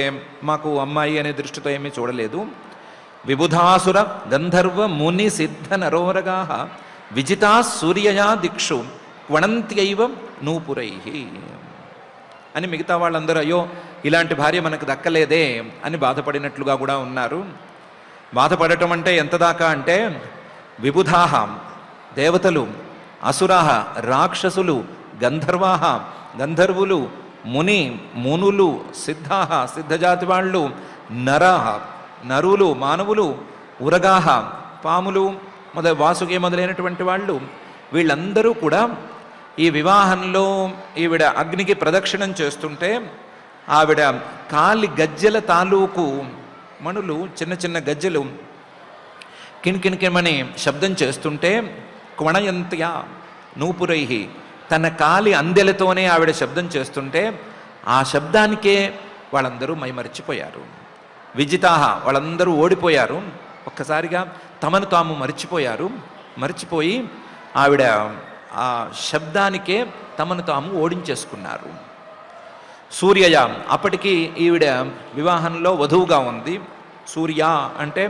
Speaker 1: మాకు అమ్మాయి అనే దృష్టితో ఏమీ చూడలేదు. విబుధాసుర గంధర్వ ముని సిద్ధ నరోరగా విజితా సూర్యయా దిక్షు క్వణంత్యైవ నూపురై అని మిగతా వాళ్ళందరూ అయ్యో ఇలాంటి భార్య మనకు దక్కలేదే అని బాధపడినట్లుగా కూడా ఉన్నారు. బాధపడటం అంటే ఎంత దాకా అంటే విబుధాహ దేవతలు, అసురాహ రాక్షసులు, గంధర్వాహ గంధర్వులు, మునులు, సిద్ధాహ సిద్ధజాతి వాళ్ళు, నరాహ నరులు మానవులు, ఉరగాహ పాములు, వాసుకి మొదలైనటువంటి వాళ్ళు, వీళ్ళందరూ కూడా ఈ వివాహంలో ఈవిడ అగ్నికి ప్రదక్షిణం చేస్తుంటే ఆవిడ కాలి గజ్జెల తాలూకు మణులు, చిన్న చిన్న గజ్జెలు కిణకిణకిమని శబ్దం చేస్తుంటే క్వణయంత్యా నూపురై, తన కాలి అందెలతోనే ఆవిడ శబ్దం చేస్తుంటే ఆ శబ్దానికే వాళ్ళందరూ మైమరిచిపోయారు. విజితాహ వాళ్ళందరూ ఓడిపోయారు. ఒక్కసారిగా తమను తాము మరిచిపోయారు. మరిచిపోయి ఆవిడ ఆ శబ్దానికే తమను తాము ఓడించేసుకున్నారు. సూర్యయ, అప్పటికి ఈవిడ వివాహంలో వధువుగా ఉంది. సూర్య అంటే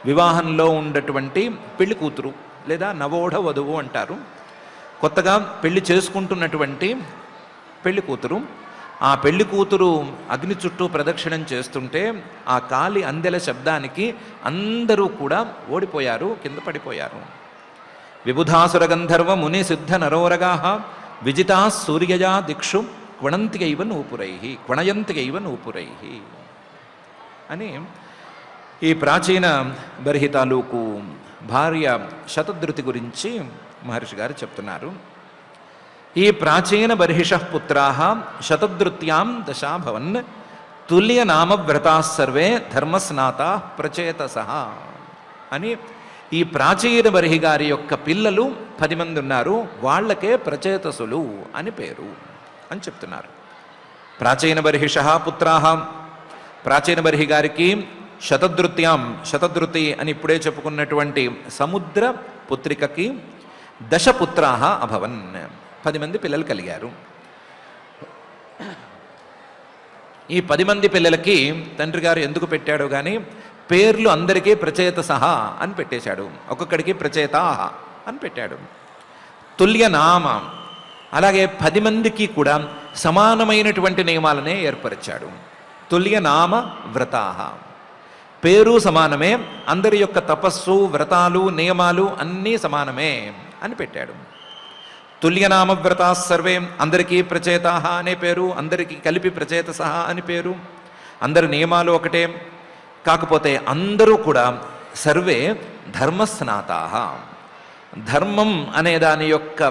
Speaker 1: వివాహంలో ఉన్నటువంటి పెళ్లి కూతురు లేదా నవోఢ వధువు అంటారు. కొత్తగా పెళ్లి చేసుకుంటున్నటువంటి పెళ్లి కూతురు. ఆ పెళ్లి కూతురు అగ్ని చుట్టూ ప్రదక్షిణం చేస్తుంటే ఆ కాలి అందెల శబ్దానికి అందరూ కూడా ఓడిపోయారు, కింద పడిపోయారు. విబుధాసుర గంధర్వ ముని సిద్ధ నరోరగా విజితా సూర్యయా దిక్షు క్వణంతికైవ నూపురై అని ఈ ప్రాచీన బర్హి తాలూకు భార్య శతధృతి గురించి మహర్షి గారు చెప్తున్నారు. ఈ ప్రాచీన బర్హిష పుత్రా శతధృత్యాం దశాభవన్ తుల్యనామవ్రతా సర్వే ధర్మస్నాతా ప్రచేతస అని ఈ ప్రాచీన బర్హి గారి యొక్క పిల్లలు 10 మంది ఉన్నారు. వాళ్ళకే ప్రచేతసులు అని పేరు అని చెప్తున్నారు. ప్రాచీన బర్హిష పుత్రా, ప్రాచీన బర్హి గారికి శతధృత్యాం, శతధృతి అని ఇప్పుడే చెప్పుకున్నటువంటి సముద్ర పుత్రికకి దశపుత్రా అభవన్, 10 మంది పిల్లలు కలిగారు. ఈ 10 మంది పిల్లలకి తండ్రి గారు ఎందుకు పెట్టాడో కానీ పేర్లు అందరికీ ప్రచేతసహ అని పెట్టేశాడు, ఒక్కొక్కడికి ప్రచేతాహ అని పెట్టాడు. తుల్యనామ, అలాగే 10 మందికి కూడా సమానమైనటువంటి నియమాలనే ఏర్పరిచాడు. తుల్యనామ వ్రతాహ, పేరు సమానమే, అందరి యొక్క తపస్సు వ్రతాలు నియమాలు అన్నీ సమానమే అని పెట్టాడు. తుల్యనామ వ్రతా సర్వే, అందరికీ ప్రచేతాహ అనే పేరు, అందరికీ కలిపి ప్రచేతసహ అని పేరు. అందరి నియమాలు ఒకటే, కాకపోతే అందరూ కూడా సర్వే ధర్మస్నాతాహ, ధర్మం అనే దాని యొక్క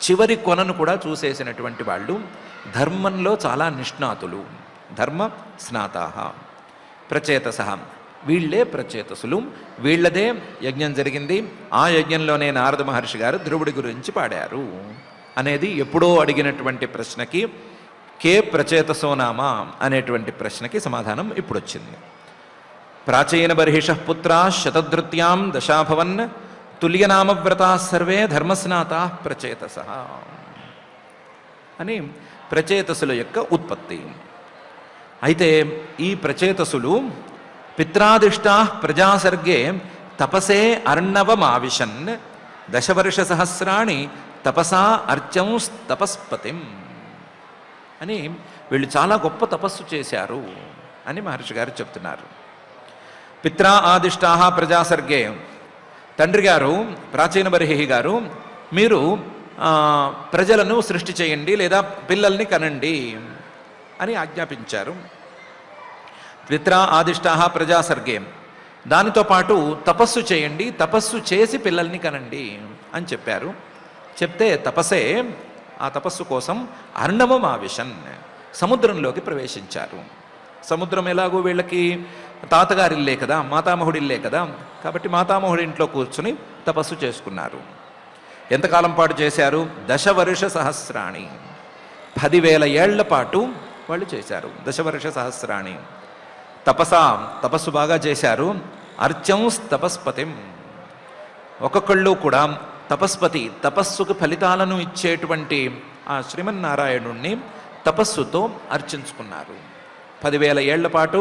Speaker 1: చివరి కొనను కూడా చూసేసినటువంటి వాళ్ళు, ధర్మంలో చాలా నిష్ణాతులు. ధర్మ స్నాతాహ ప్రచేతసహ, వీళ్ళే ప్రచేతసులు, వీళ్ళదే యజ్ఞం జరిగింది. ఆ యజ్ఞంలోనే నారద మహర్షి గారు ధ్రువుడి గురించి పాడారు అనేది ఎప్పుడో అడిగినటువంటి ప్రశ్నకి కే ప్రచేతసోనామా అనేటువంటి ప్రశ్నకి సమాధానం ఇప్పుడు వచ్చింది. ప్రాచీన బర్హిష పుత్రా శతధృత్యాం దశాభవన్ తుల్యనామవ్రతా సర్వే ధర్మస్నాతా ప్రచేతసః అని ప్రచేతసుల యొక్క ఉత్పత్తి. అయితే ఈ ప్రచేతసులు పిత్రాదిష్టా ప్రజాసర్గే తపసే అర్ణవమావిశన్ దశవర్ష సహస్రాణి తపసా అర్చం తపస్పతిం అని వీళ్ళు చాలా గొప్ప తపస్సు చేశారు అని మహర్షి గారు చెప్తున్నారు. పిత్రా ఆదిష్టా ప్రజాసర్గే, తండ్రి గారు ప్రాచీన బర్హి గారు మీరు ప్రజలను సృష్టి చేయండి లేదా పిల్లల్ని కనండి అని ఆజ్ఞాపించారు. పిత్రా ఆదిష్టా ప్రజాసర్గే, దానితో పాటు తపస్సు చేయండి, తపస్సు చేసి పిల్లల్ని కనండి అని చెప్పారు. చెప్తే తపస్సే, ఆ తపస్సు కోసం అర్ణవం ఆవిశన్, సముద్రంలోకి ప్రవేశించారు. సముద్రం ఎలాగో వీళ్ళకి తాతగారిల్లే కదా, మాతామహుడిల్లే కదా, కాబట్టి మాతామహుడి ఇంట్లో కూర్చుని తపస్సు చేసుకున్నారు. ఎంతకాలం పాటు చేశారు? దశవర్ష సహస్రాణి, 10,000 ఏళ్ల పాటు వాళ్ళు చేశారు. దశవర్ష సహస్రాణి తపస్సు బాగా చేశారు. అర్చం తపస్పతిం, ఒక్కొక్కళ్ళు కూడా తపస్పతి, తపస్సుకు ఫలితాలను ఇచ్చేటువంటి ఆ శ్రీమన్నారాయణుణ్ణి తపస్సుతో అర్చించుకున్నారు. 10,000 ఏళ్ల పాటు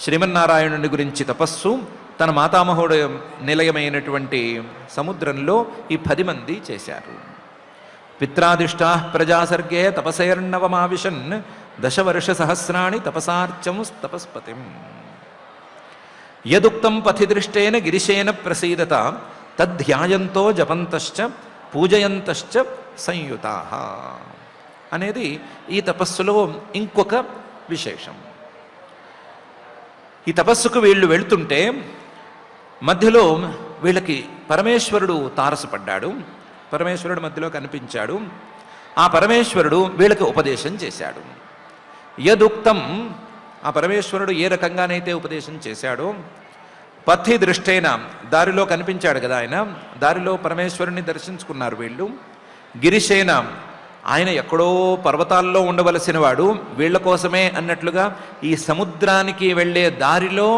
Speaker 1: శ్రీమన్నారాయణుని గురించి తపస్సు, తన మాతామహుడు నిలయమైనటువంటి సముద్రంలో ఈ 10 మంది చేశారు. పిత్రాదిష్టా ప్రజాసర్గే తపసేర్ణవమావిశన్ దశవర్ష సహస్రాణి తపసార్చం తపస్పతిం యదుక్తం పథిదృష్టేన గిరిశేన ప్రసీదత తద్ధ్యాయంతో జపంతశ్చ పూజయంతశ్చ సంయుతాః అనేది ఈ తపస్సులో ఇంకొక విశేషం. ఈ తపస్సుకు వీళ్ళు వెళుతుంటే మధ్యలో వీళ్ళకి పరమేశ్వరుడు తారసపడ్డాడు. పరమేశ్వరుడు మధ్యలో కనిపించాడు. ఆ పరమేశ్వరుడు వీళ్ళకి ఉపదేశం చేశాడు. యదుక్తం, ఆ పరమేశ్వరుడు ఏ రకంగానైతే ఉపదేశం చేశాడో, పథి దృష్టేన, దారిలో కనిపించాడు కదా ఆయన, దారిలో పరమేశ్వరుని దర్శించుకున్నారు వీళ్ళు. గిరిశేన, ఆయన ఎక్కడో పర్వతాల్లో ఉండవలసిన వాడు, వీళ్ళ కోసమే అన్నట్లుగా ఈ సముద్రానికి వెళ్ళే దారిలో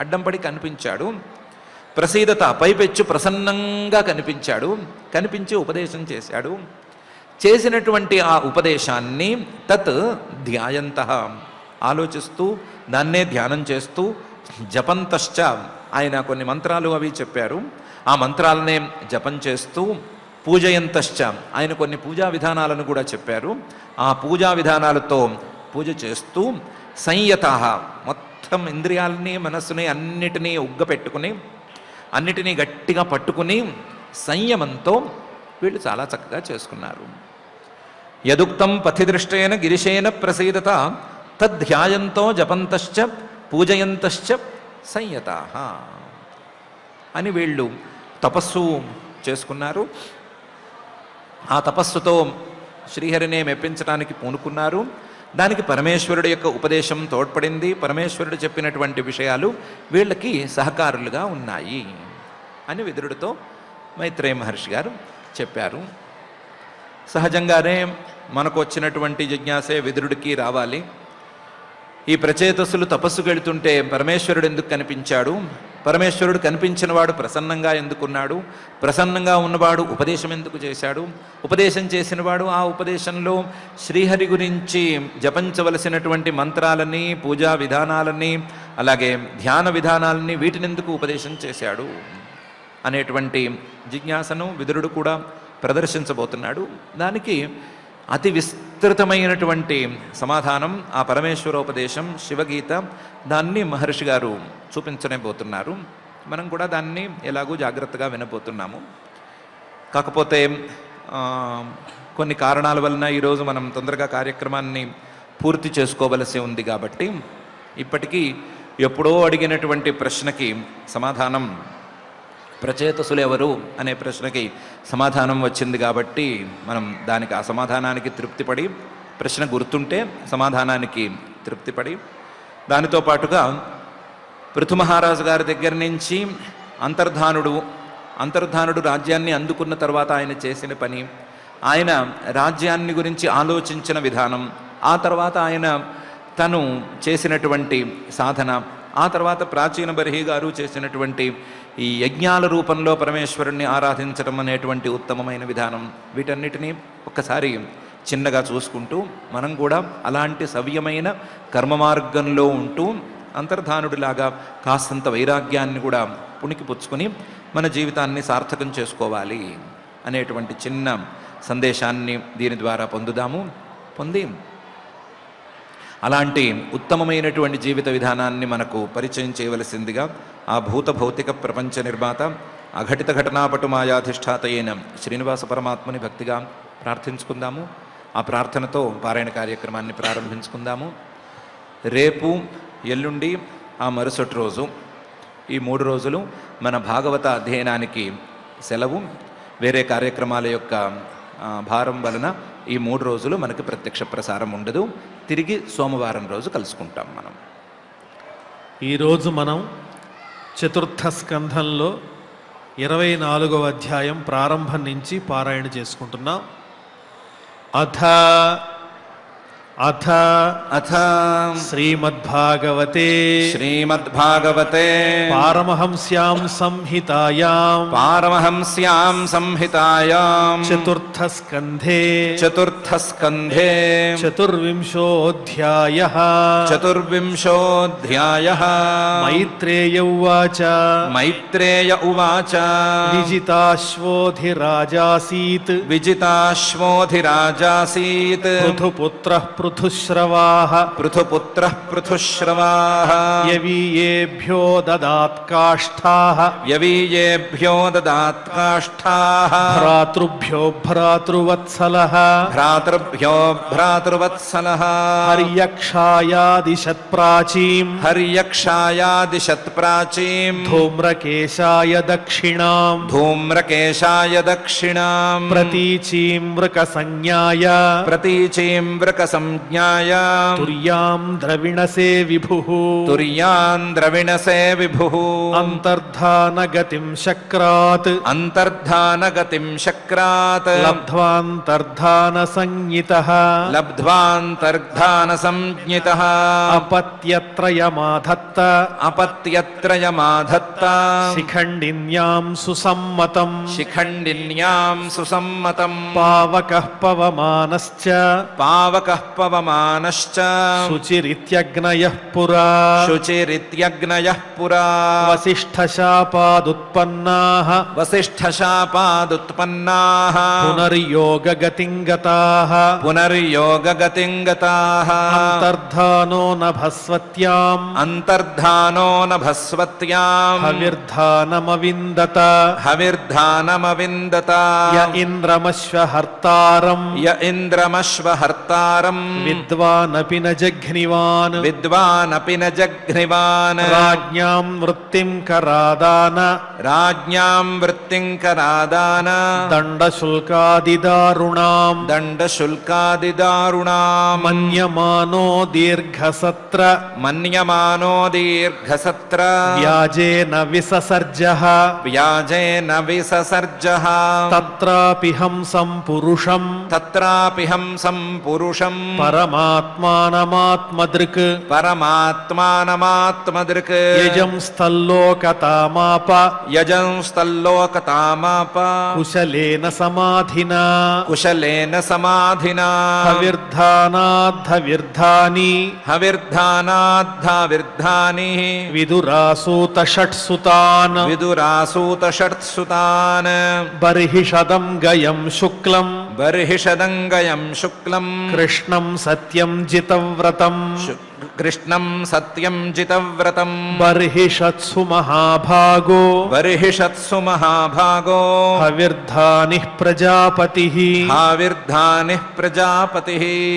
Speaker 1: అడ్డంపడి కనిపించాడు. ప్రసీదత పైపెచ్చు ప్రసన్నంగా కనిపించి ఉపదేశం చేశాడు. చేసినటువంటి ఆ ఉపదేశాన్ని తత్ ధ్యాయంతః ఆలోచిస్తూ దాన్నే ధ్యానం చేస్తూ జపంతశ్చ ఆయన కొన్ని మంత్రాలు అవి చెప్పారు. ఆ మంత్రాలనే జపం చేస్తూ పూజయంతశ్చ ఆయన కొన్ని పూజా విధానాలను కూడా చెప్పారు. ఆ పూజా విధానాలతో పూజ చేస్తూ సంయతః మొత్తం ఇంద్రియాలని మనస్సుని అన్నిటినీ ఉగ్గపెట్టుకుని అన్నిటినీ గట్టిగా పట్టుకుని సంయమంతో వీళ్ళు చాలా చక్కగా చేసుకున్నారు. యదుక్తం పథిదృష్టేన గిరిశేన ప్రసీదత తద్ధ్యాయంతో జపంతశ్చ పూజయంతశ్చ సంయతాః అని వీళ్ళు తపస్సు చేసుకున్నారు. ఆ తపస్సుతో శ్రీహరినే మెప్పించడానికి పూనుకున్నారు. దానికి పరమేశ్వరుడి యొక్క ఉపదేశం తోడ్పడింది. పరమేశ్వరుడు చెప్పినటువంటి విషయాలు వీళ్ళకి సహకారులుగా ఉన్నాయి అని విదురుడితో మైత్రేయ మహర్షి గారు చెప్పారు. సహజంగానే మనకు వచ్చినటువంటి జిజ్ఞాసే విదురుడికి రావాలి. ఈ ప్రచేతసులు తపస్సుకు వెళుతుంటే పరమేశ్వరుడు ఎందుకు కనిపించాడు? పరమేశ్వరుడు కనిపించిన వాడు ప్రసన్నంగా ఎందుకున్నాడు? ప్రసన్నంగా ఉన్నవాడు ఉపదేశం ఎందుకు చేశాడు? ఉపదేశం చేసినవాడు ఆ ఉపదేశంలో శ్రీహరి గురించి జపించవలసినటువంటి మంత్రాలని, పూజా విధానాలని, అలాగే ధ్యాన విధానాలని వీటిని ఎందుకు ఉపదేశం చేశాడు అనేటువంటి జిజ్ఞాసను విదురుడు కూడా ప్రదర్శించబోతున్నాడు. దానికి అతి విస్తృతమైనటువంటి సమాధానం ఆ పరమేశ్వరోపదేశం శివగీత, దాన్ని మహర్షి గారు చూపించనేబోతున్నారు. మనం కూడా దాన్ని ఎలాగూ జాగ్రత్తగా వినబోతున్నాము. కాకపోతే కొన్ని కారణాల వలన ఈరోజు మనం తొందరగా కార్యక్రమాన్ని పూర్తి చేసుకోవలసి ఉంది కాబట్టి ఇప్పటికీ ఎప్పుడో అడిగినటువంటి ప్రశ్నకి సమాధానం, ప్రచేతసులు ఎవరు అనే ప్రశ్నకి సమాధానం వచ్చింది కాబట్టి మనం దానికి ఆ సమాధానానికి తృప్తిపడి, ప్రశ్న గుర్తుంటే సమాధానానికి తృప్తిపడి, దానితో పాటుగా పృథు మహారాజు గారి దగ్గర నుంచి అంతర్ధానుడు రాజ్యాన్ని అందుకున్న తర్వాత ఆయన చేసిన పని, ఆయన రాజ్యాన్ని గురించి ఆలోచించిన విధానం, ఆ తర్వాత ఆయన తను చేసినటువంటి సాధన, ఆ తర్వాత ప్రాచీన బర్హి గారు చేసినటువంటి ఈ యజ్ఞాల రూపంలో పరమేశ్వరుణ్ణి ఆరాధించడం అనేటువంటి ఉత్తమమైన విధానం, వీటన్నిటినీ ఒక్కసారి చిన్నగా చూసుకుంటూ మనం కూడా అలాంటి సవ్యమైన కర్మ మార్గంలో ఉంటూ అంతర్ధానుడిలాగా కాస్తంత వైరాగ్యాన్ని కూడా పుణికిపుచ్చుకొని మన జీవితాన్ని సార్థకం చేసుకోవాలి అనేటువంటి చిన్న సందేశాన్ని దీని ద్వారా పొంది అలాంటి ఉత్తమమైనటువంటి జీవిత విధానాన్ని మనకు పరిచయం చేయవలసిందిగా ఆ భూత భౌతిక ప్రపంచ నిర్మాత అఘటిత ఘటనాపటు మాయాధిష్ఠాత అయిన శ్రీనివాస పరమాత్మని భక్తిగా ప్రార్థించుకుందాము. ఆ ప్రార్థనతో పారాయణ కార్యక్రమాన్ని ప్రారంభించుకుందాము. రేపు, ఎల్లుండి, ఆ మరుసటి రోజు, ఈ 3 రోజులు మన భాగవత అధ్యయనానికి సెలవు. వేరే కార్యక్రమాల యొక్క భారం వలన ఈ 3 రోజులు మనకి ప్రత్యక్ష ప్రసారం ఉండదు. తిరిగి సోమవారం రోజు కలుసుకుంటాం మనం.
Speaker 2: ఈరోజు మనం చతుర్థ స్కంధంలో 24వ అధ్యాయం ప్రారంభం నుంచి పారాయణ చేసుకుంటున్నాం. అథ శ్రీమద్భాగవతే పారమహంస్యాం సంహితాయాం చతుర్థ స్కంధే చతుర్వింశోऽధ్యాయః మైత్రేయ ఉవాచ విజితాశ్వోధిరాజాసీత్ పృథుపుత్రః పృథుశ్రవాః యవీయేభ్యో దదాత్కాష్ఠాః భ్రాతృభ్యో భ్రాతృవత్సలః హర్యక్షాయాదిశత్ప్రాచీం ధూమ్రకేశాయ దక్షిణాం ప్రతీచీం వృకసంజ్ఞాయ
Speaker 1: సంజ్ఞాయ
Speaker 2: తుర్యాం ద్రవిణసే విభుః
Speaker 1: తుర్యాన్ ద్రవిణసే విభుః
Speaker 2: అంతర్ధానగతిం శక్రాత్
Speaker 1: అంతర్ధానగతిం శక్రాత్
Speaker 2: లబ్ధ్వాంతర్ధాన సంజ్ఞితః
Speaker 1: లబ్ధ్వాంతర్ధాన సంజ్ఞితః
Speaker 2: అపత్యత్రయమాధత్త
Speaker 1: అపత్యత్రయమాధత్త
Speaker 2: శిఖండిన్యాం సుసమ్మతం
Speaker 1: శిఖండిన్యాం సుసమ్మతం
Speaker 2: పావకః పవమానశ్చ
Speaker 1: పావకః పవమానశ్చ
Speaker 2: శుచిరిత్యగ్నయః పురా
Speaker 1: శుచిరిత్యగ్నయః పురా
Speaker 2: వసిష్ఠశాపాదుత్పన్నాః
Speaker 1: వసిష్ఠశాపాదుత్పన్నాః
Speaker 2: పునర్యోగగతిం గతాః
Speaker 1: పునర్యోగగతిం గతాః
Speaker 2: అంతర్ధానో నభస్వత్యాం
Speaker 1: అంతర్ధానో నభస్వత్యాం
Speaker 2: హవిర్ధానమవిందత
Speaker 1: హవిర్ధానమవిందత
Speaker 2: య ఇంద్రమశ్వహర్తారం
Speaker 1: య ఇంద్రమశ్వహర్తారం
Speaker 2: విద్వానపి న జఘ్నివాన్
Speaker 1: విద్వానపి న జఘ్నివాన్
Speaker 2: రాజ్ఞాం వృత్తిం కరాదాన
Speaker 1: రాజ్ఞాం వృత్తిం కరాదాన
Speaker 2: దండశుల్కాదిదారుణాం
Speaker 1: దండశుల్కాదిదారుణాం
Speaker 2: మన్యమానో దీర్ఘసత్ర
Speaker 1: మన్యమానో దీర్ఘసత్ర
Speaker 2: వ్యాజేన విససర్జః
Speaker 1: వ్యాజేన విససర్జః
Speaker 2: తత్రాపి హంసం పురుషం
Speaker 1: తత్రాపి హంసం పురుషం
Speaker 2: పరమాత్మానమాత్మదృక్
Speaker 1: పరమాత్మానమాత్మదృక్
Speaker 2: యజం స్థల్లోకతామాప
Speaker 1: యజంస్తల్లోకతామాప
Speaker 2: కుశలేన సమాధినా
Speaker 1: కుశలేన సమాధినా
Speaker 2: హవిర్ధానాద్ధవిర్ధాని
Speaker 1: హవిర్ధానాద్ధావిర్ధాని
Speaker 2: విదురాసూత షట్సుతాన్
Speaker 1: విదురాసూత షట్సుతాన్
Speaker 2: బర్హిషదం గయం శుక్లం
Speaker 1: బర్హిషదంగయం శుక్లం
Speaker 2: కృష్ణం సత్యం జితవ్రతం
Speaker 1: కృష్ణం సత్యం జితవ్రతం
Speaker 2: బర్హిషత్సు మహాభాగో
Speaker 1: బర్హిషత్సు మహాభాగో
Speaker 2: హవిర్ధాని ప్రజాపతి
Speaker 1: హావిర్ధాని ప్రజాపతి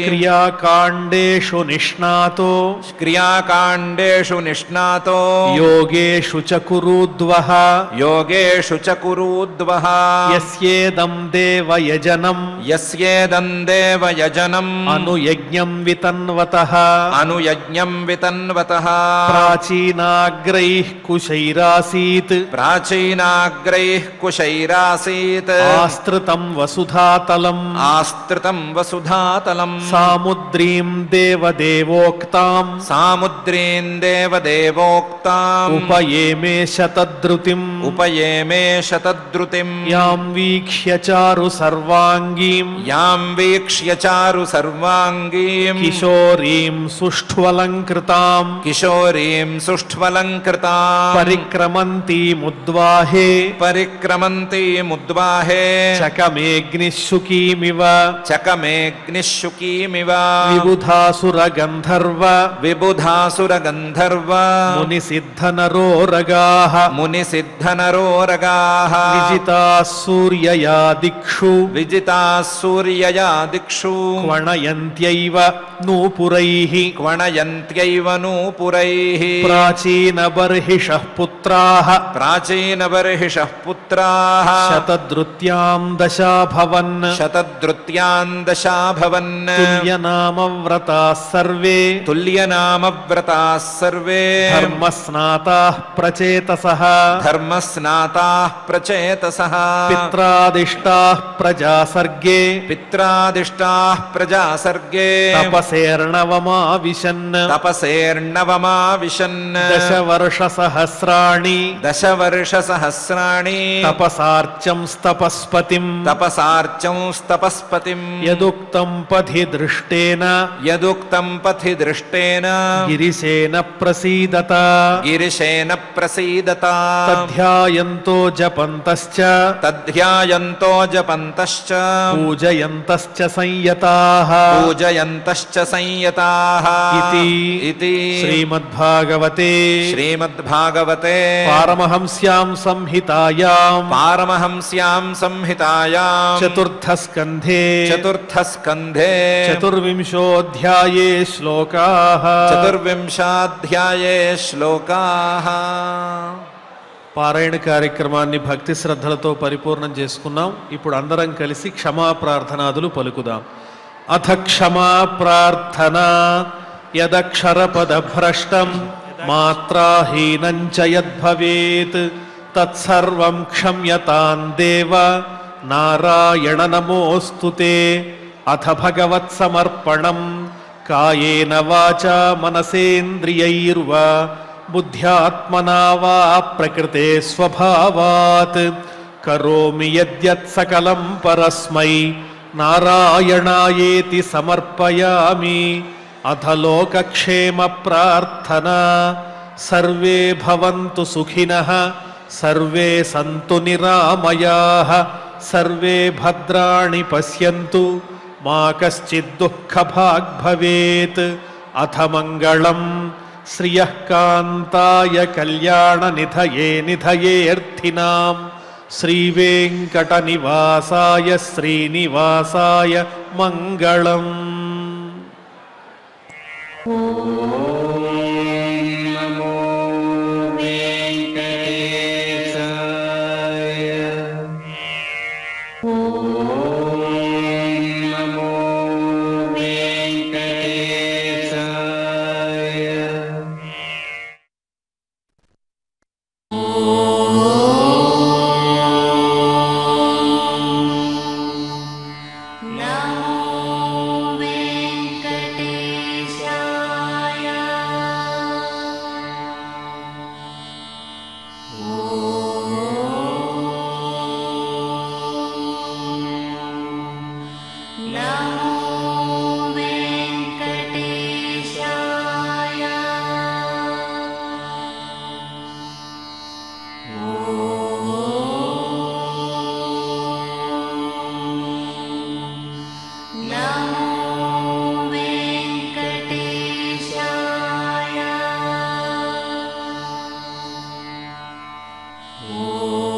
Speaker 2: క్రియాకాండేషు నిష్ణాతో
Speaker 1: క్రియాకాండేషు నిష్ణాతో
Speaker 2: యోగేషు చ కురుద్వః
Speaker 1: యోగేషు చ కురూద్వః
Speaker 2: యస్యేదం దేవయజనం
Speaker 1: యస్యేదం దేవయజనం
Speaker 2: అనుయజ్ఞం వితన్వతః
Speaker 1: అనుయజ్ఞం వితన్వతః
Speaker 2: ప్రాచీనాగ్రైః కుశైరాసీత్
Speaker 1: ప్రాచీనాగ్రైః కుశైరాసీత్
Speaker 2: ఆస్త్రితం వసుధాతలం
Speaker 1: ఆస్త్రితం వసుధాతలం
Speaker 2: సాముద్రీం దేవదేవోక్తాం
Speaker 1: సాముద్రీం దేవదేవోక్తాం
Speaker 2: ఉపయేమే శతద్రుతిం
Speaker 1: ఉపయేమే శతద్రుతిం
Speaker 2: యాం వీక్ష్య చారు సర్వాంగీం
Speaker 1: యాం వీక్ష్య చారు సర్వాంగీం
Speaker 2: కిశోరీం సుష్ఠ్వలంకృతాం
Speaker 1: కిశోరీం సుష్ఠ్వలంకృతాం
Speaker 2: పరిక్రమంతీముద్వాహే
Speaker 1: పరిక్రమంతీముద్వాహే
Speaker 2: చకమేగ్నిశుకీమివ
Speaker 1: చకమేగ్నిశుకీమివ
Speaker 2: విబుధాసురగంధర్వ
Speaker 1: విబుధాసురగంధర్వ
Speaker 2: మునిసిద్ధనరోరగాః
Speaker 1: మునిసిద్ధనరోరగాః
Speaker 2: విజితాः సూర్యయా దిక్షు
Speaker 1: విజితాः సూర్యయా దిక్షు
Speaker 2: క్వణయంత్యైవ నూపురైః
Speaker 1: క్వణయంత్యైవ నూపురైః
Speaker 2: ప్రాచీనబర్హిషః పుత్రాः
Speaker 1: ప్రాచీనబర్హిషః పుత్రాः
Speaker 2: శతదృత్యాం దశాభవన్
Speaker 1: శతదృత్యాన్ దశాభవన్
Speaker 2: తుల్యనామవ్రతాः సర్వే
Speaker 1: తుల్యనామవ్రతాः సర్వే
Speaker 2: ధర్మస్నాతాः ప్రచేతసః
Speaker 1: ధర్మస్నాతాः ప్రచేతసః
Speaker 2: పిత్రాదిష్టాः ప్రజాసర్గే
Speaker 1: పిత్రాదిష్టాः ప్రజాసర్గే
Speaker 2: తపసేర్ణవమావిశన్
Speaker 1: తపసేర్ణవమావిశన్
Speaker 2: దశవర్షసహస్రాణి
Speaker 1: దశవర్షసహస్రాణి
Speaker 2: తపసార్చం తపస్పతిం
Speaker 1: తపసార్చం తపస్పతిం
Speaker 2: యదుక్తం పథి దృష్టేన
Speaker 1: యదుక్తం పథి దృష్టేన
Speaker 2: గిరిశేన ప్రసీదత
Speaker 1: గిరిశేన ప్రసీదత
Speaker 2: తధ్యాయంతో జపంతశ్చ
Speaker 1: తధ్యాయంతో జపంతశ్చ
Speaker 2: పూజయంతశ్చ సంయతాః
Speaker 1: పూజయంతశ్చ సంయతాః ఇతి
Speaker 2: శ్రీమద్భాగవతే
Speaker 1: శ్రీమద్భాగవతే
Speaker 2: పారమహంస్యాం సంహితాయాం
Speaker 1: పారమహంస్యాం సంహితాయాం
Speaker 2: చతుర్థస్కంధే
Speaker 1: చతుర్థస్కంధే
Speaker 2: చతుర్వింశోऽధ్యాయే శ్లోకాః
Speaker 1: చతుర్వింశాధ్యాయే శ్లోకాః.
Speaker 2: పారాయణ కార్యక్రమాన్ని భక్తి శ్రద్ధలతో పరిపూర్ణం చేసుకున్నాం. ఇప్పుడు అందరం కలిసి క్షమా ప్రార్థనాదులు పలుకుదాం. అథ క్షమా ప్రార్థనా యదక్షరపదభ్రష్టం మాత్రాహీనం చ యద్భవేత్ తత్సర్వం క్షమ్యతాం దేవ నారాయణ నమోస్తుతే. అథ భగవత్సమర్పణం కాయేన వాచా మనసేంద్రియైర్వా బుద్ధ్యాత్మనా వా ప్రకృతే స్వభావాత్ కరోమి యద్యత్ సకలం పరస్మై నారాయణాయేతి సమర్పయామి. అథ లోకక్షేమ ప్రార్థనా సర్వే భవంతు సుఖినః సర్వే సంతు నిరామయాః సర్వే భద్రాణి పశ్యంతు మా కశ్చిద్ దుఃఖభాగ్ భవేత్. అథ మంగళం శ్రియః కాంతాయ కళ్యాణ నిధయే నిధయేర్థినాం శ్రీవేంకటనివాసాయ శ్రీనివాసాయ మంగళం.
Speaker 3: నమో వెంకటేశాయ. నమో వెంకటేశాయ.
Speaker 4: Oh